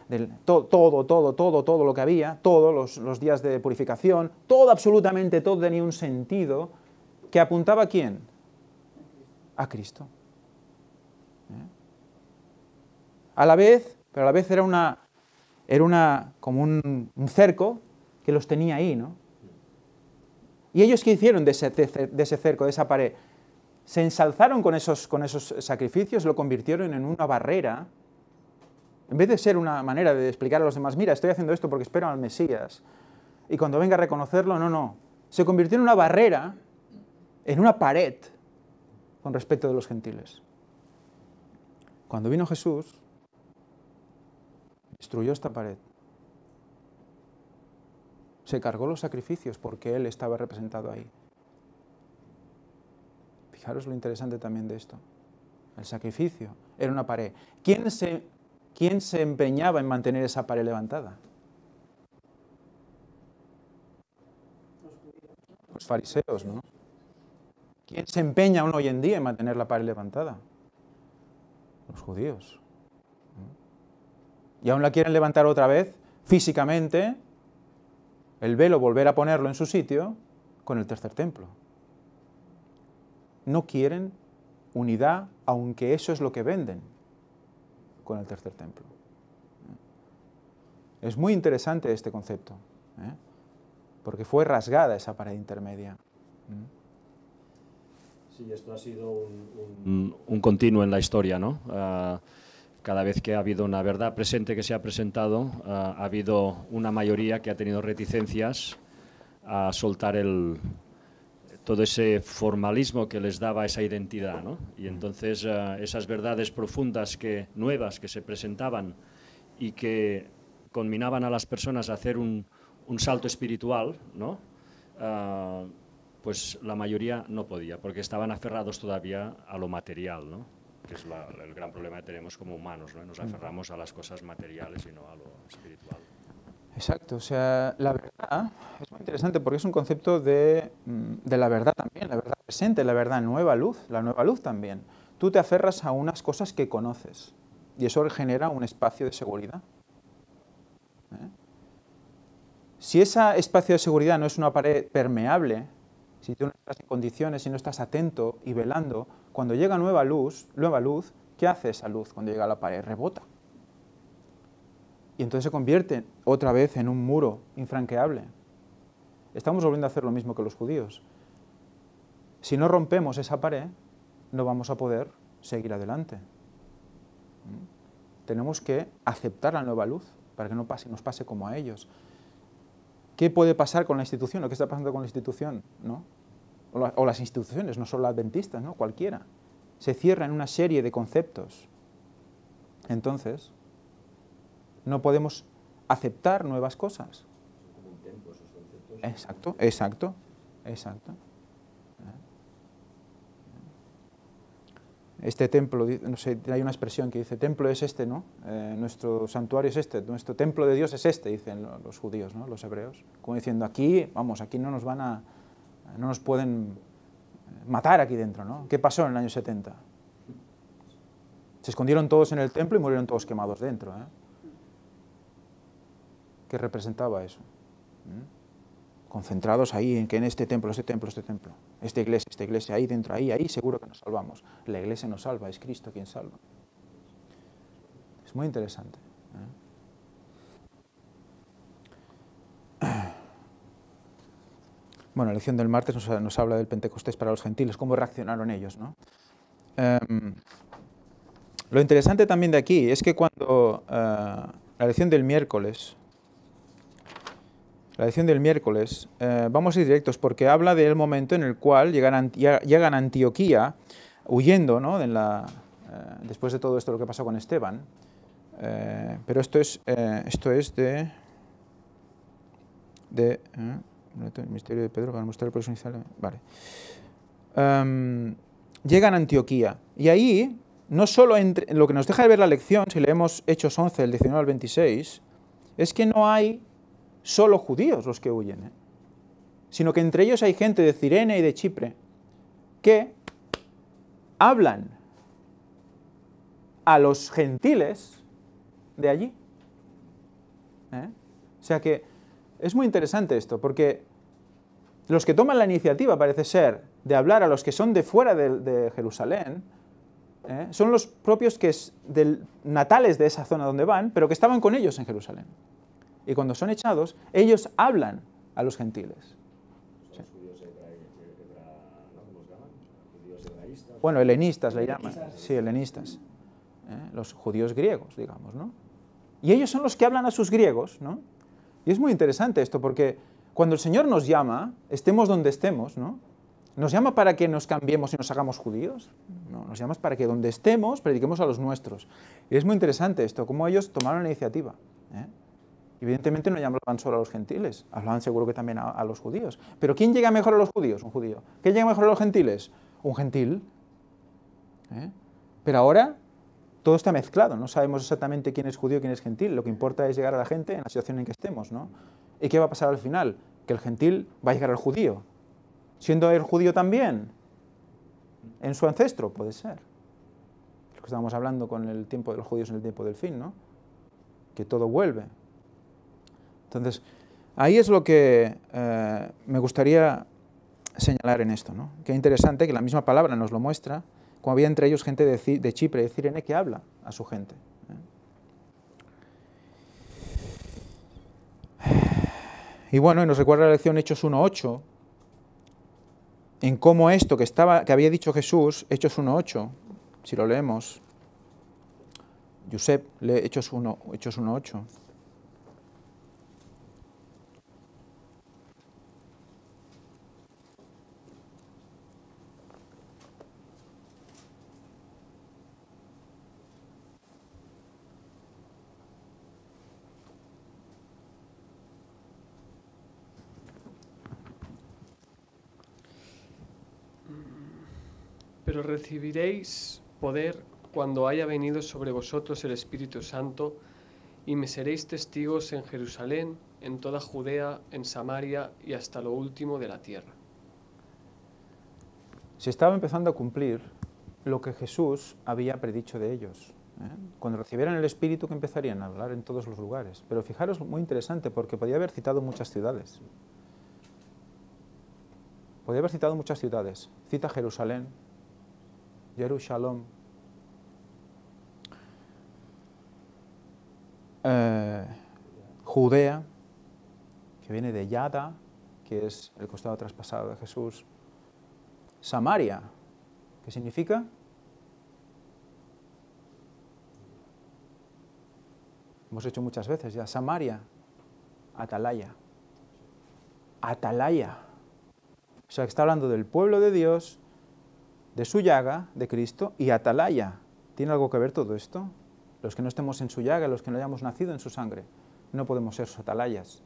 todo lo que había, todos los días de purificación, todo, absolutamente todo tenía un sentido que apuntaba ¿a quién? A Cristo. A la vez era como un cerco que los tenía ahí, ¿no? ¿Y ellos qué hicieron de ese cerco, de esa pared? Se ensalzaron con esos sacrificios, lo convirtieron en una barrera En vez de ser una manera de explicar a los demás, mira, estoy haciendo esto porque espero al Mesías, y cuando venga a reconocerlo, no. Se convirtió en una barrera, en una pared, con respecto de los gentiles. Cuando vino Jesús, destruyó esta pared. Se cargó los sacrificios porque Él estaba representado ahí. Fijaros lo interesante también de esto. El sacrificio era una pared. ¿Quién se empeñaba en mantener esa pared levantada? Los fariseos, ¿no? ¿Quién se empeña aún hoy en día en mantener la pared levantada? Los judíos. Y aún la quieren levantar otra vez, físicamente, el velo volver a ponerlo en su sitio con el tercer templo. No quieren unidad, aunque eso es lo que venden con el tercer templo. Es muy interesante este concepto, porque fue rasgada esa pared intermedia. Sí, esto ha sido un continuo en la historia, ¿no? Cada vez que ha habido una verdad presente que se ha presentado, ha habido una mayoría que ha tenido reticencias a soltar todo ese formalismo que les daba esa identidad, ¿no? Y entonces esas verdades profundas nuevas que se presentaban y que conminaban a las personas a hacer un salto espiritual, ¿no? Pues la mayoría no podía, porque estaban aferrados todavía a lo material, ¿no? Que es el gran problema que tenemos como humanos, ¿no? Nos aferramos a las cosas materiales y no a lo espiritual. Exacto, o sea, la verdad es muy interesante porque es un concepto de la verdad también, la verdad presente, la verdad nueva luz, la nueva luz también. Tú te aferras a unas cosas que conoces y eso genera un espacio de seguridad. Si ese espacio de seguridad no es una pared permeable, si tú no estás en condiciones, si no estás atento y velando, cuando llega nueva luz, ¿qué hace esa luz cuando llega a la pared? Rebota. Y entonces se convierte otra vez en un muro infranqueable. Estamos volviendo a hacer lo mismo que los judíos. Si no rompemos esa pared, no vamos a poder seguir adelante. Tenemos que aceptar la nueva luz para que no nos pase como a ellos. ¿Qué puede pasar con la institución? ¿O qué está pasando con la institución? ¿No? O las instituciones, no solo las adventistas, ¿no? Cualquiera. Se cierra en una serie de conceptos. Entonces, no podemos aceptar nuevas cosas. Como un templo, esos conceptos. Exacto. Este templo, no sé, hay una expresión que dice, templo es este, ¿no? Nuestro santuario es este, nuestro templo de Dios es este, dicen los judíos, ¿no? Los hebreos. Como diciendo, aquí no nos pueden matar aquí dentro, ¿no? ¿Qué pasó en el año 70? Se escondieron todos en el templo y murieron todos quemados dentro, ¿Qué representaba eso? Concentrados ahí en que en este templo, esta iglesia, ahí dentro, ahí seguro que nos salvamos. La iglesia nos salva, es Cristo quien salva. Es muy interesante. Bueno, la lección del martes nos habla del Pentecostés para los gentiles, cómo reaccionaron ellos, ¿no? Lo interesante también de aquí es que cuando la lección del miércoles, vamos a ir directos porque habla del momento en el cual llegan a Antioquía huyendo, ¿no? Después de todo esto lo que pasó con Esteban. Pero esto es de el misterio de Pedro para mostrar el progreso inicial. Vale. Llegan a Antioquía y ahí no solo lo que nos deja de ver la lección, si leemos Hechos 11, del 19 al 26, es que no hay solo judíos los que huyen, sino que entre ellos hay gente de Cirene y de Chipre que hablan a los gentiles de allí. O sea que es muy interesante esto, porque los que toman la iniciativa parece ser de hablar a los que son de fuera de Jerusalén, son los propios natales de esa zona donde van, pero que estaban con ellos en Jerusalén. Y cuando son echados, ellos hablan a los gentiles. Los judíos ¿cómo se llaman? Judíos hebraístas. Bueno, helenistas le llaman. Sí, helenistas. Los judíos griegos, digamos, ¿no? Y ellos son los que hablan a sus griegos, ¿no? Y es muy interesante esto, porque cuando el Señor nos llama, estemos donde estemos, ¿no? ¿Nos llama para que nos cambiemos y nos hagamos judíos? No, nos llama para que donde estemos prediquemos a los nuestros. Y es muy interesante esto, cómo ellos tomaron la iniciativa, ¿eh? Evidentemente no llamaban solo a los gentiles, hablaban seguro que también a los judíos. Pero ¿quién llega mejor a los judíos? Un judío. ¿Quién llega mejor a los gentiles? Un gentil. ¿Eh? Pero ahora todo está mezclado, no sabemos exactamente quién es judío y quién es gentil. Lo que importa es llegar a la gente en la situación en que estemos, ¿no? ¿Y qué va a pasar al final? Que el gentil va a llegar al judío. Siendo el judío también en su ancestro, puede ser. Lo que estábamos hablando con el tiempo de los judíos en el tiempo del fin, ¿no? Que todo vuelve. Entonces, ahí es lo que me gustaría señalar en esto, ¿no? Qué interesante que la misma palabra nos lo muestra, como había entre ellos gente de Chipre y de Cirene que habla a su gente. Y bueno, y nos recuerda la lección Hechos 1:8, en cómo esto que había dicho Jesús, Hechos 1:8, si lo leemos, Josep lee Hechos 1:8. Pero recibiréis poder cuando haya venido sobre vosotros el Espíritu Santo, y me seréis testigos en Jerusalén, en toda Judea, en Samaria y hasta lo último de la tierra. Se estaba empezando a cumplir lo que Jesús había predicho de ellos. Cuando recibieran el Espíritu, que empezarían a hablar en todos los lugares. Pero fijaros, muy interesante, porque podía haber citado muchas ciudades. Podía haber citado muchas ciudades. Cita Jerusalén, Jerusalén, Judea, que viene de Yada, que es el costado traspasado de Jesús. Samaria, ¿qué significa? Hemos hecho muchas veces ya. Samaria, atalaya. Atalaya. O sea, que está hablando del pueblo de Dios, de su llaga, de Cristo, y atalaya. ¿Tiene algo que ver todo esto? Los que no estemos en su llaga, los que no hayamos nacido en su sangre, no podemos ser sus atalayas.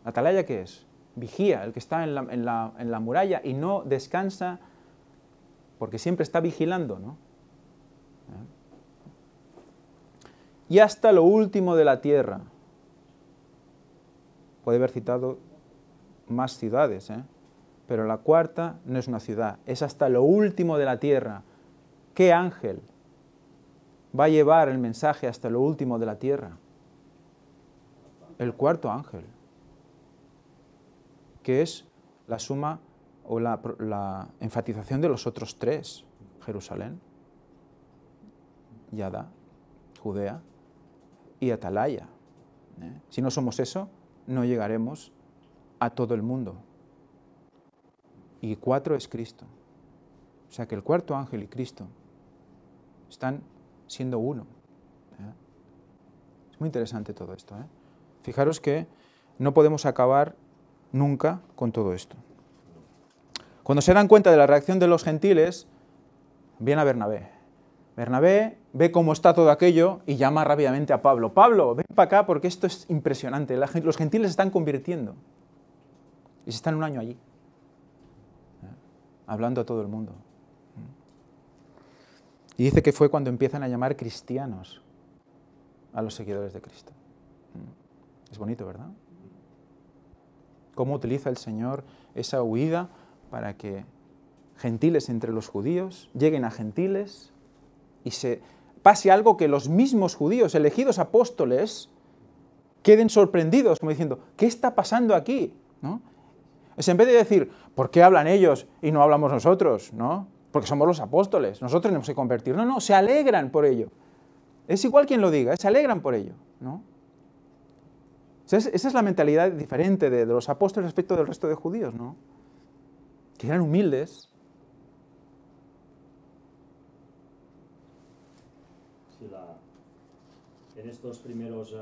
¿Atalaya qué es? Vigía, el que está en la muralla y no descansa porque siempre está vigilando, ¿no? Y hasta lo último de la tierra. Puede haber citado más ciudades, pero la cuarta no es una ciudad, es hasta lo último de la tierra. ¿Qué ángel va a llevar el mensaje hasta lo último de la tierra? El cuarto ángel, que es la suma o la enfatización de los otros tres: Jerusalén, Yada, Judea y Atalaya. Si no somos eso, no llegaremos a todo el mundo. Y 4 es Cristo. O sea que el cuarto ángel y Cristo están siendo uno. Es muy interesante todo esto. Fijaros que no podemos acabar nunca con todo esto. Cuando se dan cuenta de la reacción de los gentiles, viene a Bernabé. Bernabé ve cómo está todo aquello y llama rápidamente a Pablo. Pablo, ven para acá porque esto es impresionante. Los gentiles se están convirtiendo. Y se están un año allí, hablando a todo el mundo. Y dice que fue cuando empiezan a llamar cristianos a los seguidores de Cristo. Es bonito, ¿verdad? Cómo utiliza el Señor esa huida para que gentiles entre los judíos lleguen a gentiles y se pase algo que los mismos judíos, elegidos apóstoles, queden sorprendidos, como diciendo, ¿qué está pasando aquí? ¿No? Es en vez de decir, ¿por qué hablan ellos y no hablamos nosotros? ¿No? Porque somos los apóstoles, nosotros tenemos que convertir. No, se alegran por ello. Es igual quien lo diga, se alegran por ello, ¿no? Esa es la mentalidad diferente de los apóstoles respecto del resto de judíos, ¿no? Que eran humildes. Sí, En estos primeros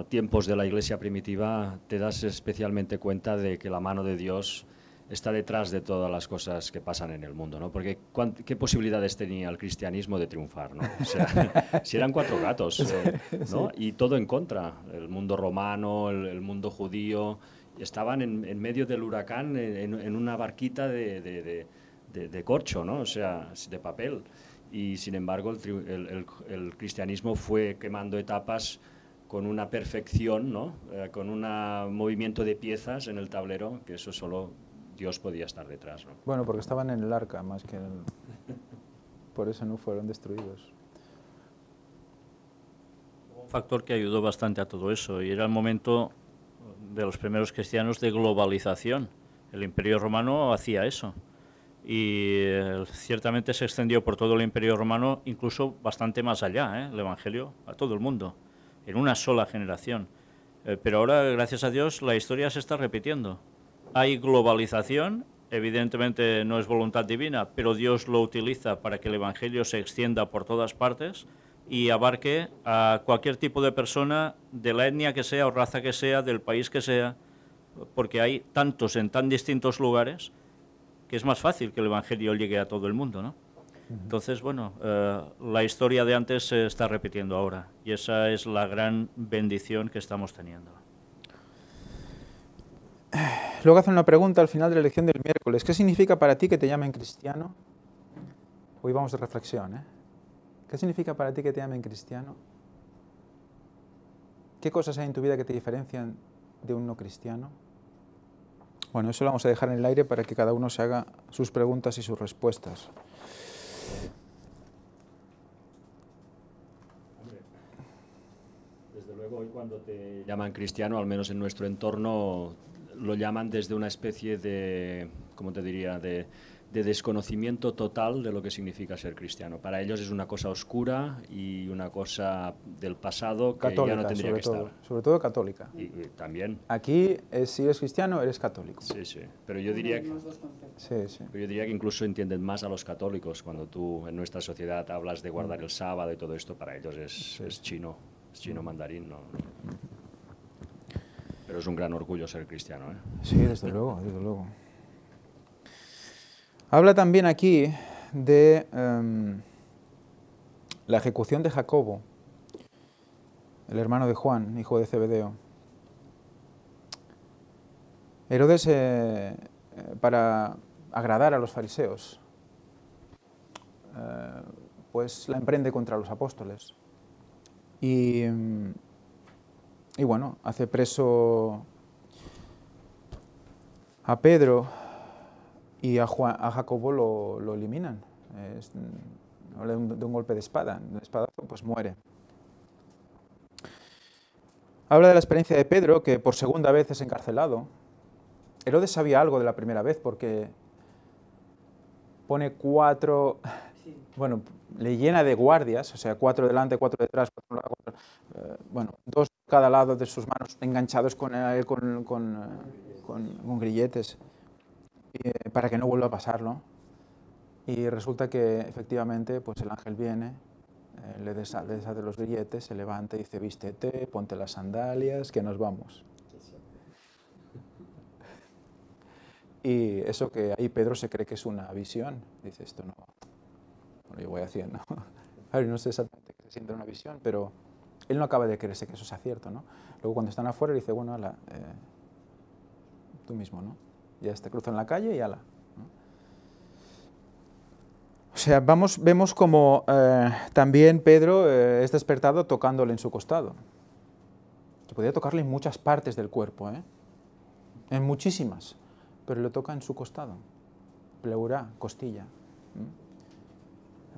tiempos de la Iglesia primitiva te das especialmente cuenta de que la mano de Dios está detrás de todas las cosas que pasan en el mundo, ¿no? Porque ¿qué posibilidades tenía el cristianismo de triunfar, ¿no? O sea, si eran 4 gatos, ¿no? Y todo en contra, el mundo romano, el mundo judío, estaban en medio del huracán en una barquita de corcho, ¿no? O sea, de papel. Y sin embargo el cristianismo fue quemando etapas con una perfección, ¿no? Con un movimiento de piezas en el tablero, que eso solo Dios podía estar detrás, ¿no? Bueno, porque estaban en el arca más que en el... Por eso no fueron destruidos. Un factor que ayudó bastante a todo eso, y era el momento de los primeros cristianos de globalización. El Imperio Romano hacía eso. Y ciertamente se extendió por todo el Imperio Romano, incluso bastante más allá, el Evangelio a todo el mundo, en una sola generación. Pero ahora, gracias a Dios, la historia se está repitiendo. Hay globalización, evidentemente no es voluntad divina, pero Dios lo utiliza para que el Evangelio se extienda por todas partes y abarque a cualquier tipo de persona, de la etnia que sea o raza que sea, del país que sea, porque hay tantos en tan distintos lugares que es más fácil que el Evangelio llegue a todo el mundo, ¿no? Entonces, bueno, la historia de antes se está repitiendo ahora y esa es la gran bendición que estamos teniendo. Luego hacen una pregunta al final de la lección del miércoles. ¿Qué significa para ti que te llamen cristiano? Hoy vamos de reflexión, ¿eh? ¿Qué significa para ti que te llamen cristiano? ¿Qué cosas hay en tu vida que te diferencian de un no cristiano? Bueno, eso lo vamos a dejar en el aire para que cada uno se haga sus preguntas y sus respuestas. Desde luego, hoy cuando te llaman cristiano, al menos en nuestro entorno, lo llaman desde una especie de, ¿cómo te diría?, de desconocimiento total de lo que significa ser cristiano. Para ellos es una cosa oscura y una cosa del pasado que Católica, ya no tendría que estar. Sobre todo católica. Y también. Aquí, si eres cristiano, eres católico. Sí, sí. Pero yo diría que... Pero yo diría que incluso entienden más a los católicos cuando tú en nuestra sociedad hablas de guardar el sábado y todo esto, para ellos es chino mandarín, no. Pero es un gran orgullo ser cristiano, ¿eh? Sí, desde luego, desde luego. Habla también aquí de la ejecución de Jacobo, el hermano de Juan, hijo de Zebedeo. Herodes, para agradar a los fariseos, pues la emprende contra los apóstoles. Y bueno, hace preso a Pedro y a Jacobo lo eliminan. De un golpe de espada. De espadazo, pues muere. Habla de la experiencia de Pedro, que por segunda vez es encarcelado. Herodes sabía algo de la primera vez porque pone 4... Bueno, le llena de guardias, o sea, 4 delante, 4 detrás, 2 cada lado de sus manos enganchados con grilletes, para que no vuelva a pasarlo. Y resulta que efectivamente pues el ángel viene, le deshace los grilletes, se levanta y dice: vístete, ponte las sandalias, que nos vamos. Y eso que ahí Pedro se cree que es una visión, dice: esto no, bueno, yo voy haciendo. A ver, no sé exactamente qué se siente una visión, pero él no acaba de creerse que eso sea cierto, ¿no? Luego cuando están afuera le dice: bueno, tú mismo, ¿no? Ya te cruzan en la calle y ala, ¿no? O sea, vemos como también Pedro es despertado tocándole en su costado. Que podía tocarle en muchas partes del cuerpo, en muchísimas, pero le toca en su costado, pleura, costilla.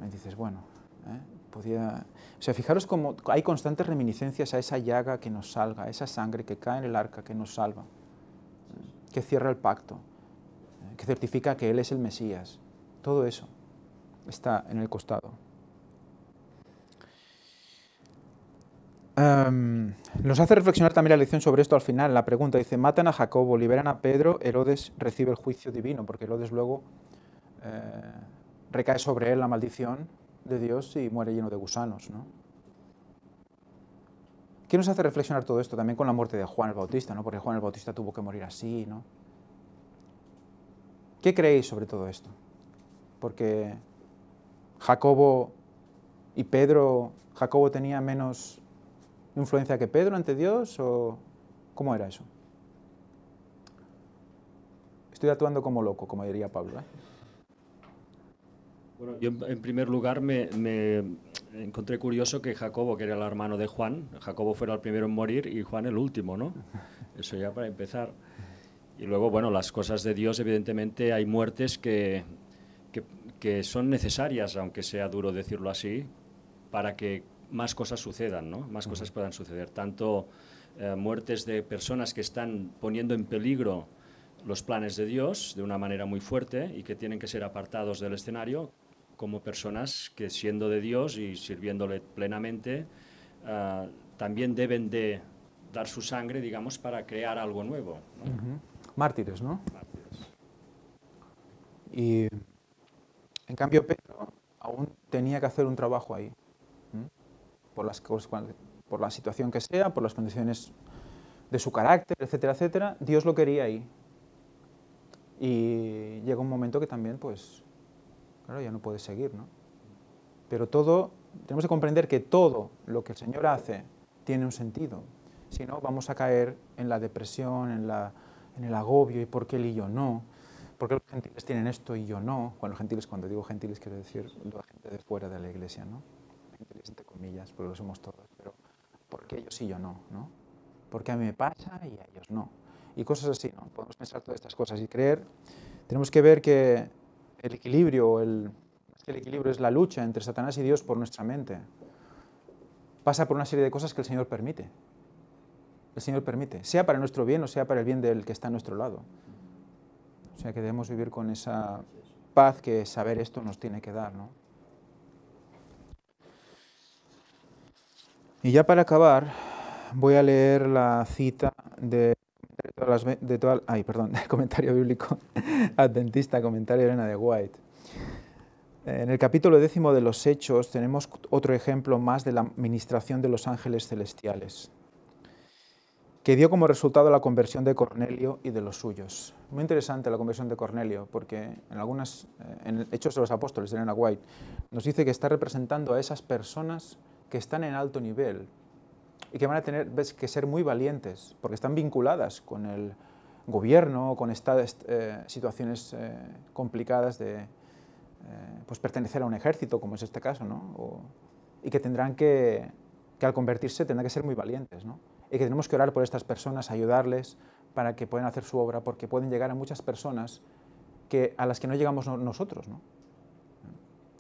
Y dices, bueno, podía... O sea, fijaros cómo hay constantes reminiscencias a esa llaga que nos salva, a esa sangre que cae en el arca que nos salva, que cierra el pacto, que certifica que Él es el Mesías. Todo eso está en el costado. Nos hace reflexionar también la lección sobre esto al final. La pregunta dice: matan a Jacobo, liberan a Pedro, Herodes recibe el juicio divino, porque Herodes luego recae sobre él la maldición de Dios y muere lleno de gusanos, ¿no? ¿Qué nos hace reflexionar todo esto? También con la muerte de Juan el Bautista, ¿no? Porque Juan el Bautista tuvo que morir así, ¿no? ¿Qué creéis sobre todo esto? Porque Jacobo y Pedro, ¿Jacobo tenía menos influencia que Pedro ante Dios o cómo era eso? Estoy actuando como loco, como diría Pablo, ¿eh? Bueno, yo en primer lugar me encontré curioso que Jacobo, que era el hermano de Juan, Jacobo fuera el primero en morir y Juan el último, ¿no? Eso ya para empezar. Y luego, bueno, las cosas de Dios, evidentemente hay muertes que son necesarias, aunque sea duro decirlo así, para que más cosas sucedan, ¿no? Más cosas puedan suceder. Tanto muertes de personas que están poniendo en peligro los planes de Dios de una manera muy fuerte y que tienen que ser apartados del escenario, como personas que, siendo de Dios y sirviéndole plenamente, también deben de dar su sangre, digamos, para crear algo nuevo, ¿no? Mártires, ¿no? Mártires. Y en cambio Pedro aún tenía que hacer un trabajo ahí, por la situación que sea, por las condiciones de su carácter, etcétera, etcétera. Dios lo quería ahí. Y llega un momento que también, pues, claro, ya no puede seguir, ¿no? Pero tenemos que comprender que todo lo que el Señor hace tiene un sentido. Si no, vamos a caer en la depresión, en el agobio, y por qué él y yo no. ¿Por qué los gentiles tienen esto y yo no? Bueno, gentiles, cuando digo gentiles, quiero decir la gente de fuera de la iglesia, ¿no? Gentiles entre comillas, porque lo somos todos. Pero ¿por qué ellos y yo no? ¿No? ¿Por qué a mí me pasa y a ellos no? Y cosas así, ¿no? Podemos pensar todas estas cosas y creer. Tenemos que ver que el equilibrio, el equilibrio es la lucha entre Satanás y Dios por nuestra mente. Pasa por una serie de cosas que el Señor permite. El Señor permite, sea para nuestro bien o sea para el bien del que está a nuestro lado. O sea que debemos vivir con esa paz que saber esto nos tiene que dar, ¿no? Y ya para acabar, voy a leer la cita del comentario bíblico adventista, comentario de Elena de White. En el capítulo 10 de los Hechos tenemos otro ejemplo más de la ministración de los ángeles celestiales, que dio como resultado la conversión de Cornelio y de los suyos. Muy interesante la conversión de Cornelio, porque en Hechos de los Apóstoles de Elena White nos dice que está representando a esas personas que están en alto nivel y que van a tener que ser muy valientes, porque están vinculadas con el gobierno, con estas situaciones complicadas de pues pertenecer a un ejército, como es este caso, ¿no? Y que tendrán que al convertirse tendrán que ser muy valientes, ¿no? Y que tenemos que orar por estas personas, ayudarles para que puedan hacer su obra, porque pueden llegar a muchas personas a las que no llegamos nosotros, ¿no?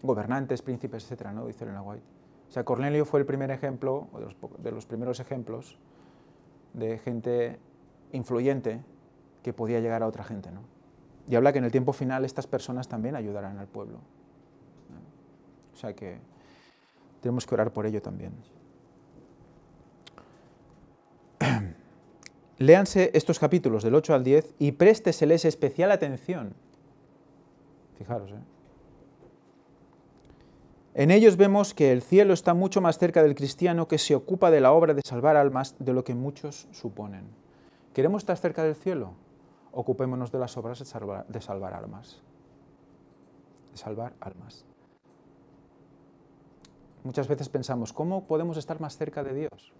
Gobernantes, príncipes, etcétera, ¿no? Dice Elena White. O sea, Cornelio fue el primer ejemplo, de los primeros ejemplos de gente influyente que podía llegar a otra gente, ¿no? Y habla que en el tiempo final estas personas también ayudarán al pueblo. O sea que tenemos que orar por ello también. Léanse estos capítulos del 8 al 10 y présteseles especial atención. Fijaros, En ellos vemos que el cielo está mucho más cerca del cristiano que se ocupa de la obra de salvar almas de lo que muchos suponen. ¿Queremos estar cerca del cielo? Ocupémonos de las obras de salvar almas. De salvar almas. Muchas veces pensamos, ¿cómo podemos estar más cerca de Dios?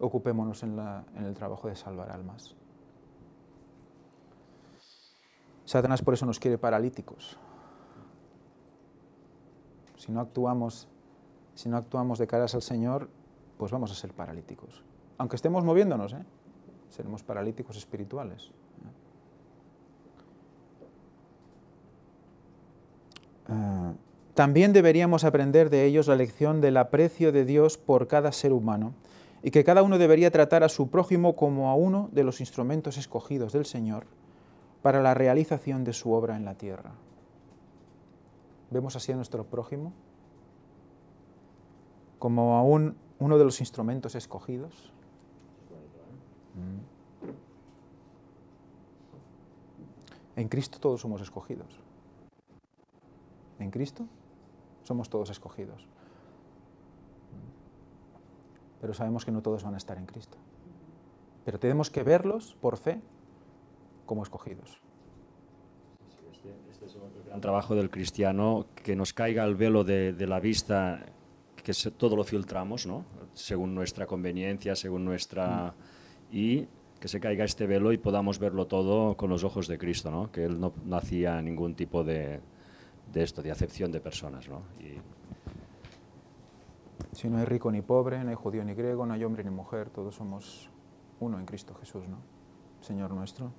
Ocupémonos en el trabajo de salvar almas. Satanás por eso nos quiere paralíticos. Si no actuamos de caras al Señor, pues vamos a ser paralíticos. Aunque estemos moviéndonos, seremos paralíticos espirituales. También deberíamos aprender de ellos la lección del aprecio de Dios por cada ser humano y que cada uno debería tratar a su prójimo como a uno de los instrumentos escogidos del Señor para la realización de su obra en la tierra. ¿Vemos así a nuestro prójimo como a uno de los instrumentos escogidos? En Cristo todos somos escogidos. En Cristo somos todos escogidos. pero sabemos que no todos van a estar en Cristo. Pero tenemos que verlos por fe como escogidos. Este es el gran trabajo del cristiano, que nos caiga el velo de la vista, que todo lo filtramos, ¿no? Según nuestra conveniencia, según nuestra... Y que se caiga este velo y podamos verlo todo con los ojos de Cristo, ¿no? Que Él no hacía ningún tipo de acepción de personas, ¿no? Si no hay rico ni pobre, no hay judío ni griego, no hay hombre ni mujer, todos somos uno en Cristo Jesús, ¿no? Señor nuestro.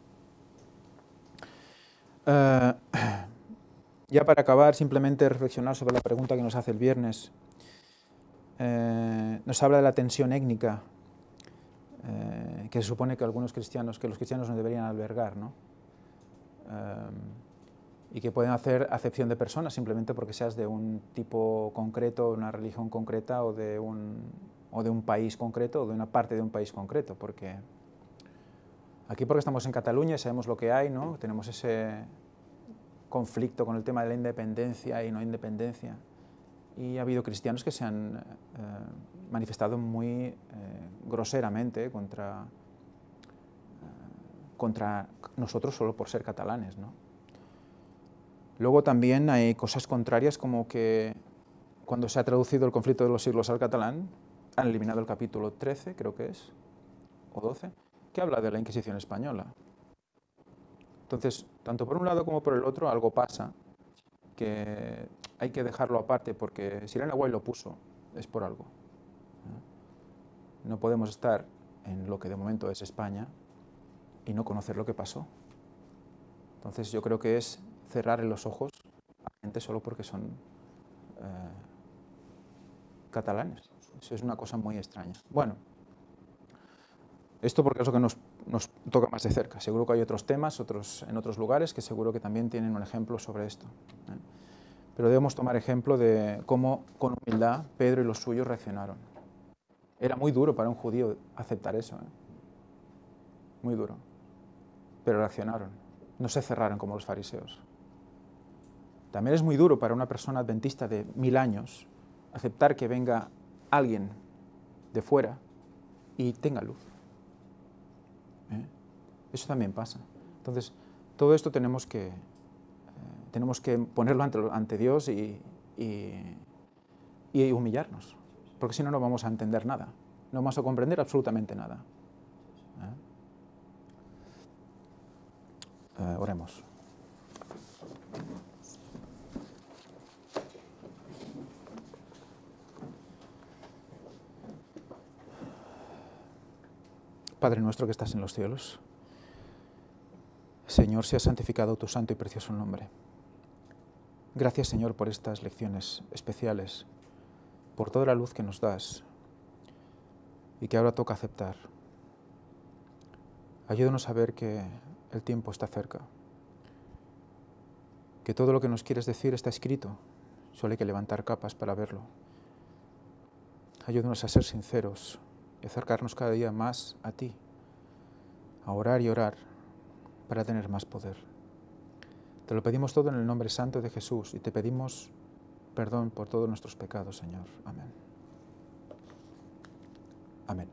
Ya para acabar, simplemente reflexionar sobre la pregunta que nos hace el viernes. Nos habla de la tensión étnica, que se supone que los cristianos no deberían albergar, ¿no? Y que pueden hacer acepción de personas simplemente porque seas de un tipo concreto, de una religión concreta, o de un país concreto, o de una parte de un país concreto, porque aquí, porque estamos en Cataluña y sabemos lo que hay, ¿no? Tenemos ese conflicto con el tema de la independencia y no independencia, y ha habido cristianos que se han manifestado muy groseramente contra nosotros solo por ser catalanes, ¿no? Luego también hay cosas contrarias, como que cuando se ha traducido el conflicto de los siglos al catalán, han eliminado el capítulo 13, creo que es, o 12, que habla de la Inquisición española. Entonces, tanto por un lado como por el otro, algo pasa que hay que dejarlo aparte, porque si Elena White lo puso, es por algo. No podemos estar en lo que de momento es España y no conocer lo que pasó. Entonces yo creo que es cerrar los ojos a gente solo porque son catalanes. Eso es una cosa muy extraña. Bueno, esto porque es lo que nos toca más de cerca. Seguro que hay otros temas en otros lugares que seguro que también tienen un ejemplo sobre esto. Pero debemos tomar ejemplo de cómo, con humildad, Pedro y los suyos reaccionaron. Era muy duro para un judío aceptar eso, muy duro. Pero reaccionaron, no se cerraron como los fariseos. También es muy duro para una persona adventista de 1000 años aceptar que venga alguien de fuera y tenga luz. Eso también pasa. Entonces, todo esto tenemos que ponerlo ante Dios y humillarnos, porque si no, no vamos a entender nada, no vamos a comprender absolutamente nada. Oremos. Padre nuestro que estás en los cielos, Señor, sea santificado tu santo y precioso nombre. Gracias, Señor, por estas lecciones especiales, por toda la luz que nos das y que ahora toca aceptar. Ayúdanos a ver que el tiempo está cerca, que todo lo que nos quieres decir está escrito, solo hay que levantar capas para verlo. Ayúdanos a ser sinceros y acercarnos cada día más a ti, a orar y orar para tener más poder. Te lo pedimos todo en el nombre santo de Jesús y te pedimos perdón por todos nuestros pecados, Señor. Amén. Amén.